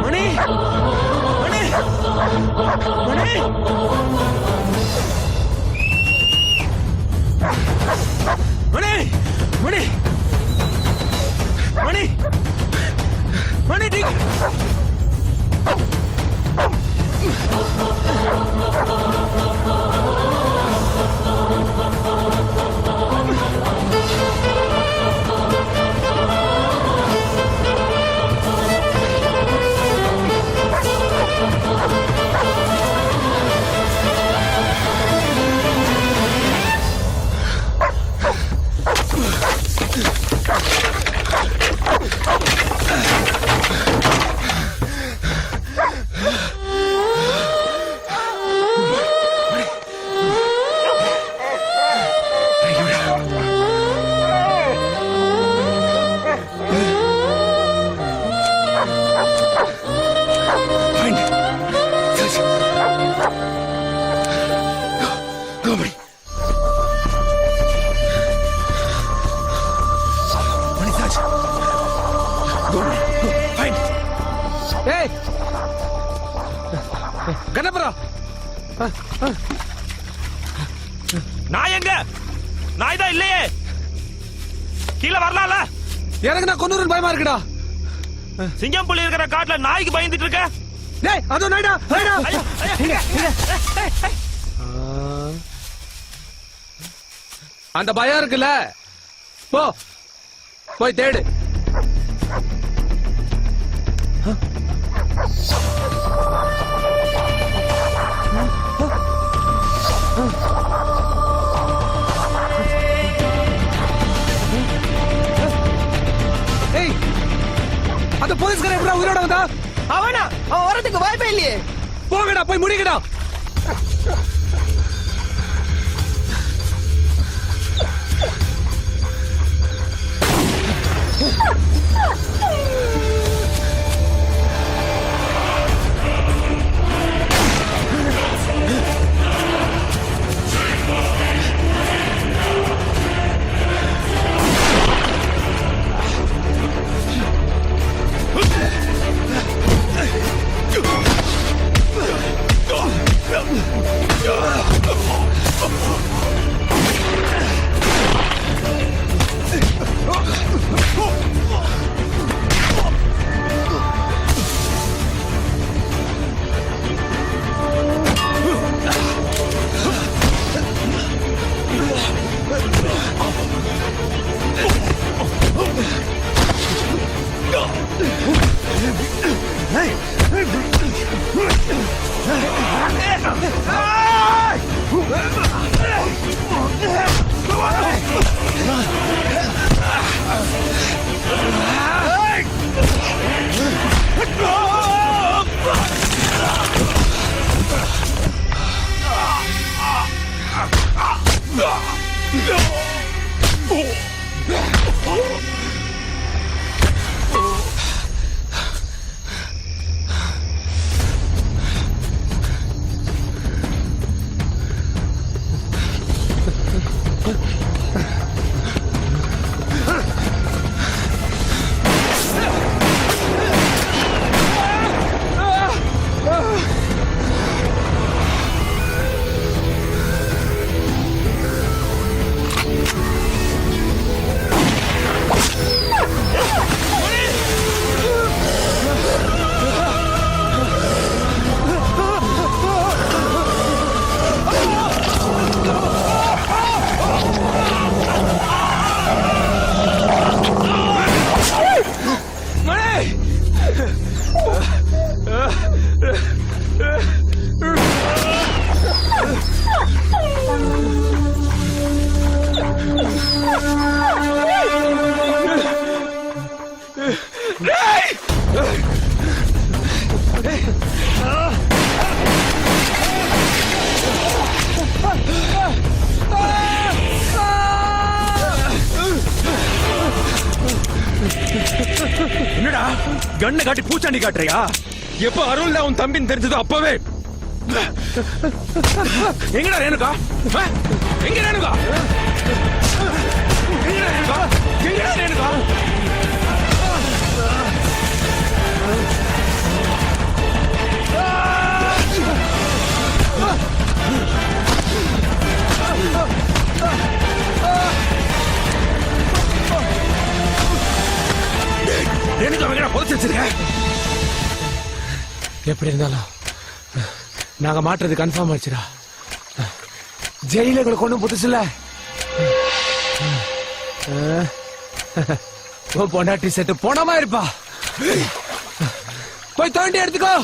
மணி, மணி, மணி. மணி, மணி, மணி, மணி, டி. கணபரா, நாய் எங்க? நாய் தான் இல்லையே. கீழே வரலாம்ல? எனக்கு நான் கொன்னூரன் பயமா இருக்குடா. சிங்கம் புலி இருக்கிற காட்டுல நாய்க்கு பயந்துட்டு இருக்க? டேய், அதோ நாய்டா, நாய்டா. அந்த பயம் இருக்குல்ல, போ போய் தேடு. ஏய், அந்த போலீஸ்காரன் எப்படா உயிரோட வந்தா? அவனா? அவன் வரதுக்கு வாய்ப்பே இல்லையே. போங்கடா, போய் முடிங்கடா. Yeah. என்னடா கண்ணை காட்டி பூச்சாண்டி காட்டுறியா? எப்ப அருள் உன் தம்பின்னு தெரிஞ்சதோ அப்பவே. எங்கடா ரேணுகா? எங்க ரேணுகா? எங்கடா ரேணுகா? எங்கடா ரேணுகா? எப்படி இருந்தாலும் நாங்க மாட்டுறது கன்ஃபார்ம் ஆச்சுடா. ஜெயில எங்களுக்கு ஒண்ணும் புதுசு இல்ல. பொண்டாட்டி செட்டு போனமா இருப்பா. போய் தோண்டி எடுத்துக்கோ.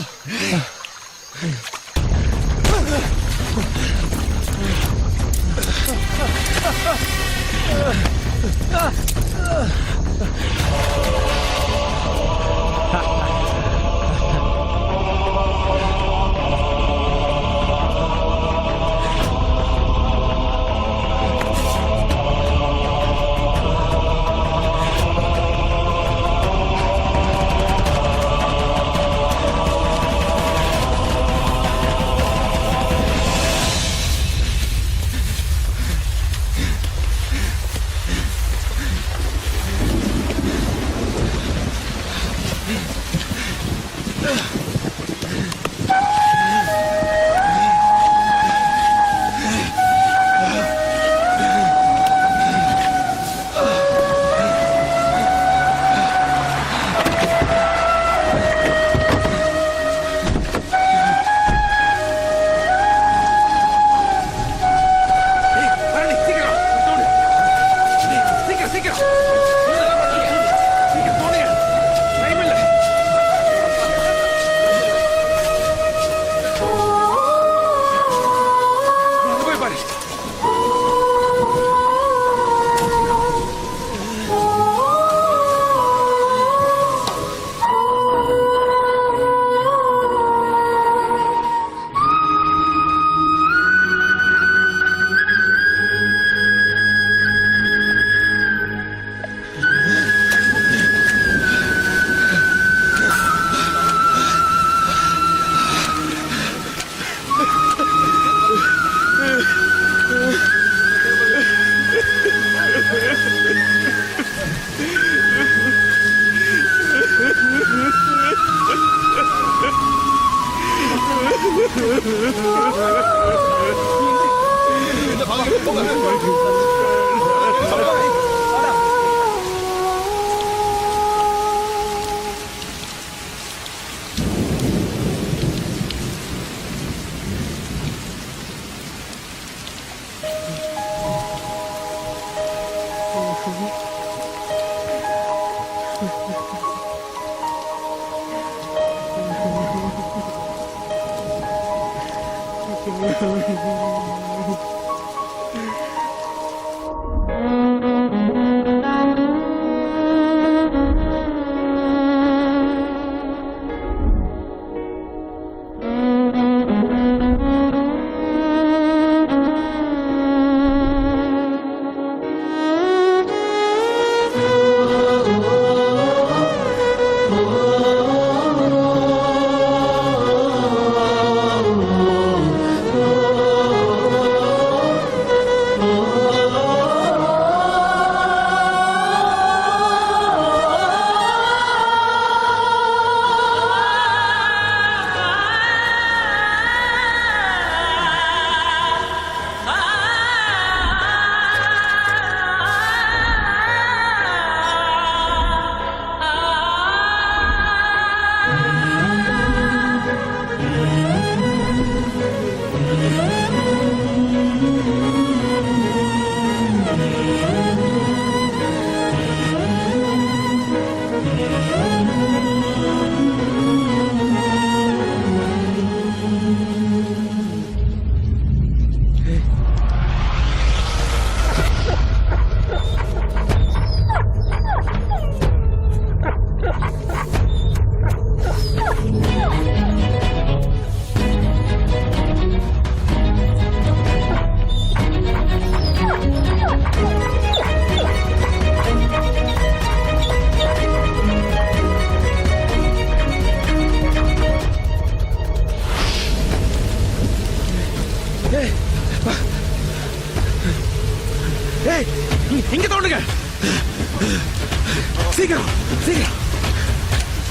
சீக்கிரம்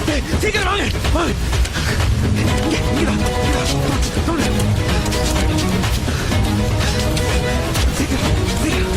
டேய், சீக்கிரம் வாங்க வாங்க இங்கதான் சீக்கிரம் சீக்கிரம்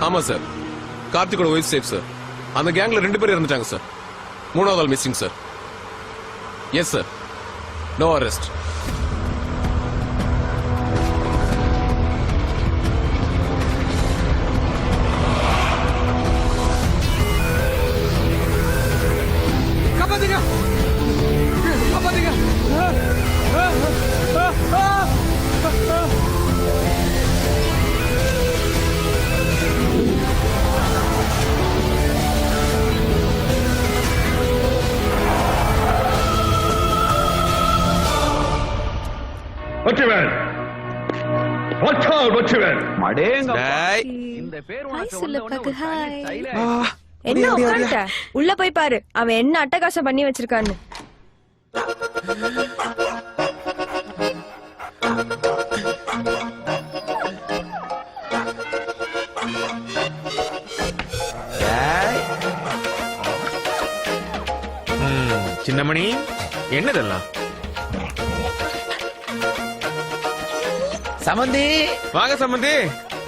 ஆமா சார், கார்த்திகோட ஒய்ஃப் சேஃப் சார். அந்த கேங்ல 2 பேர் இறந்துட்டாங்க சார். 3வது ஆள் missing sir. Yes sir, no arrest. காப்பாத்துங்க காப்பாத்துங்க என்ன உட்கார்ந்துட்ட? உள்ள போய் பாரு அவன் என்ன அட்டகாசம் பண்ணி வச்சிருக்கான்னு. சின்னமணி, என்னதெல்லாம்? சமந்தி வாங்க சம்பந்தி,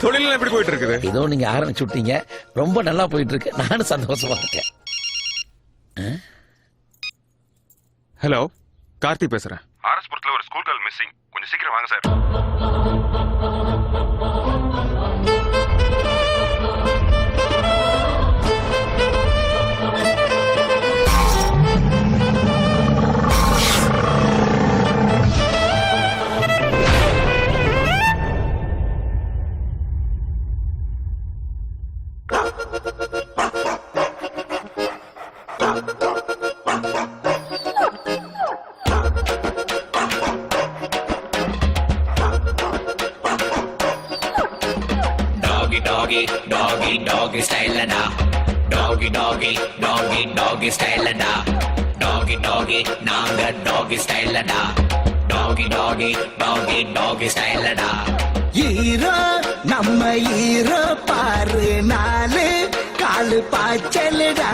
தொழில் எப்படி போயிட்டு இருக்குது? ஏதோ நீங்க ஆரம்பிச்சு விட்டீங்க, ரொம்ப நல்லா போயிட்டு இருக்கு. நானும் சந்தோஷமா இருக்கேன். ஹலோ, கார்த்தி பேசுறேன். ஆர்எஸ்புரத்துல ஒரு ஸ்கூல் கேர்ள் மிஸ்ஸிங். கொஞ்சம் சீக்கிரம் வாங்க சார். டாகி ஸ்டைலடா, டாகி ஸ்டைலடா, டாகி நாங்க டாகி ஸ்டைலடா, டாகி ஸ்டைலடா. ஈரோ நம்ம ஈரோ பாரு, 4 காலு பாய்ச்சலுடா.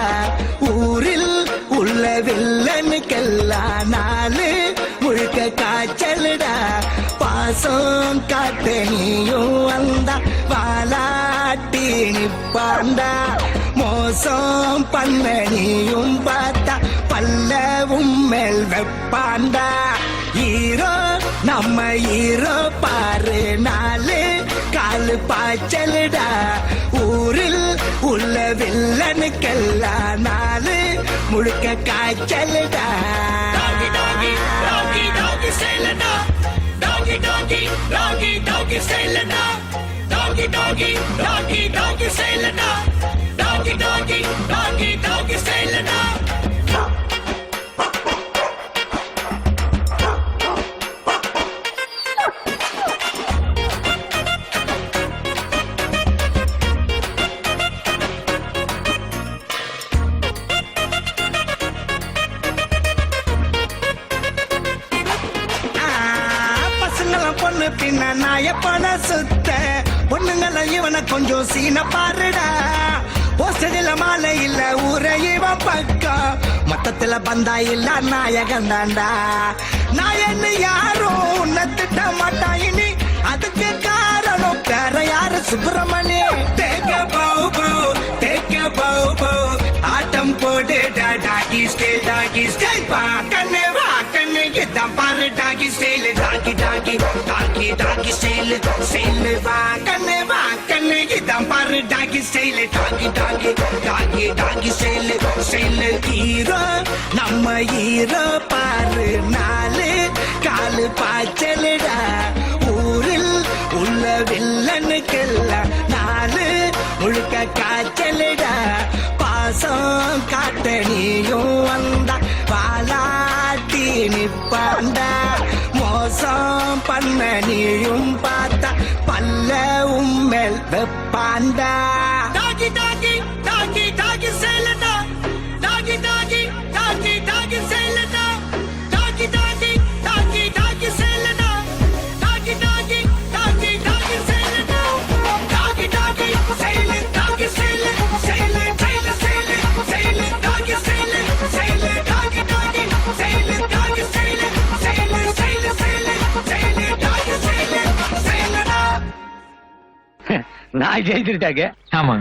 ஊரில் உள்ள வில்லனுக்கெல்லாம் 4 முழுக்க காய்ச்சலுடா. பாசம் காட்டு நீயும் வந்தா வாலாட்டி நிப்பாண்டா. மோசம் பண்ண நீயும் பார்த்தா பல்லவும் மேல் வெப்பாண்டா. ஈரோ நம்ம ஈரோ பாரு, 4 காலு பாய்ச்சலுடா. ஊரில் உள்ள வில்லனுக்கெல்லாம் 4 முழுக்க காய்ச்சலுடா டாகி டாகி டாகி டாகி ஸ்டைலடா டாகி டாகி டாகி டாகி ஸ்டைலடா டாகி டாகி டாகி டாகி ஸ்டைலடா டாகி டாகி டாகி டாகி ஸ்டைலடா பொண்ணு பின்ன நாய பண சுத்த பொண்ணுங்கள இவனை கொஞ்சம் சீன பாருடா போஸ்டரில மாலை இல்ல ஊர இவன் பக்கம் மொத்தத்துல பந்தா இல்ல நாயகன் தாண்டா நாயன்னு யாரும் உன்னை திட்ட மாட்டா இனி அதுக்கு காரணம் வேற யாரு சுப்பிரமணி தேக்க பௌ பௌ ஆட்டம் போடு டாகி ஸ்டைல் பா கண்ணே வா கண்ணே இதான் பாரு டாகி ஸ்டைல் டாகி டாகி டாகி டாகி ஸ்டைல் வா கண்ணே இதான் பாரு டாகி ஸ்டைல் டாகி டாகி டாகி டாகி ஸ்டைல் ஹீரோ நம்ம ஹீரோ பாரு நாலு காலு பாய்ச்சலுடா ஊரில் உள்ள வில்லனுக்கெல்லாம் நாலு முழுக்க காய்ச்சலுடா பாசம் காட்ட நீயும் வந்தா பாலாட்டி நிப்பாண்டா மோசம் பண்ண நீயும் பார்த்தா பல்ல உம்மேல் வெப்பாண்டா டாகி டாகி டாகி டாகி சேலடா டாகி டாகி டாகி டாகி சேலடா டாகி டாகி டாகி டாகி சேலடா டாகி டாகி டாகி டாகி சேலடா டாகி டாகி சேல டாகி சேல சேல சேல சேல சேல டாகி சேல சேல டாகி டாகி சேல டாகி சேல சேல சேல சேல சேல டாகி சேல சேலடா நான் ஜெயிச்சிருட்டாங்க. ஆமா.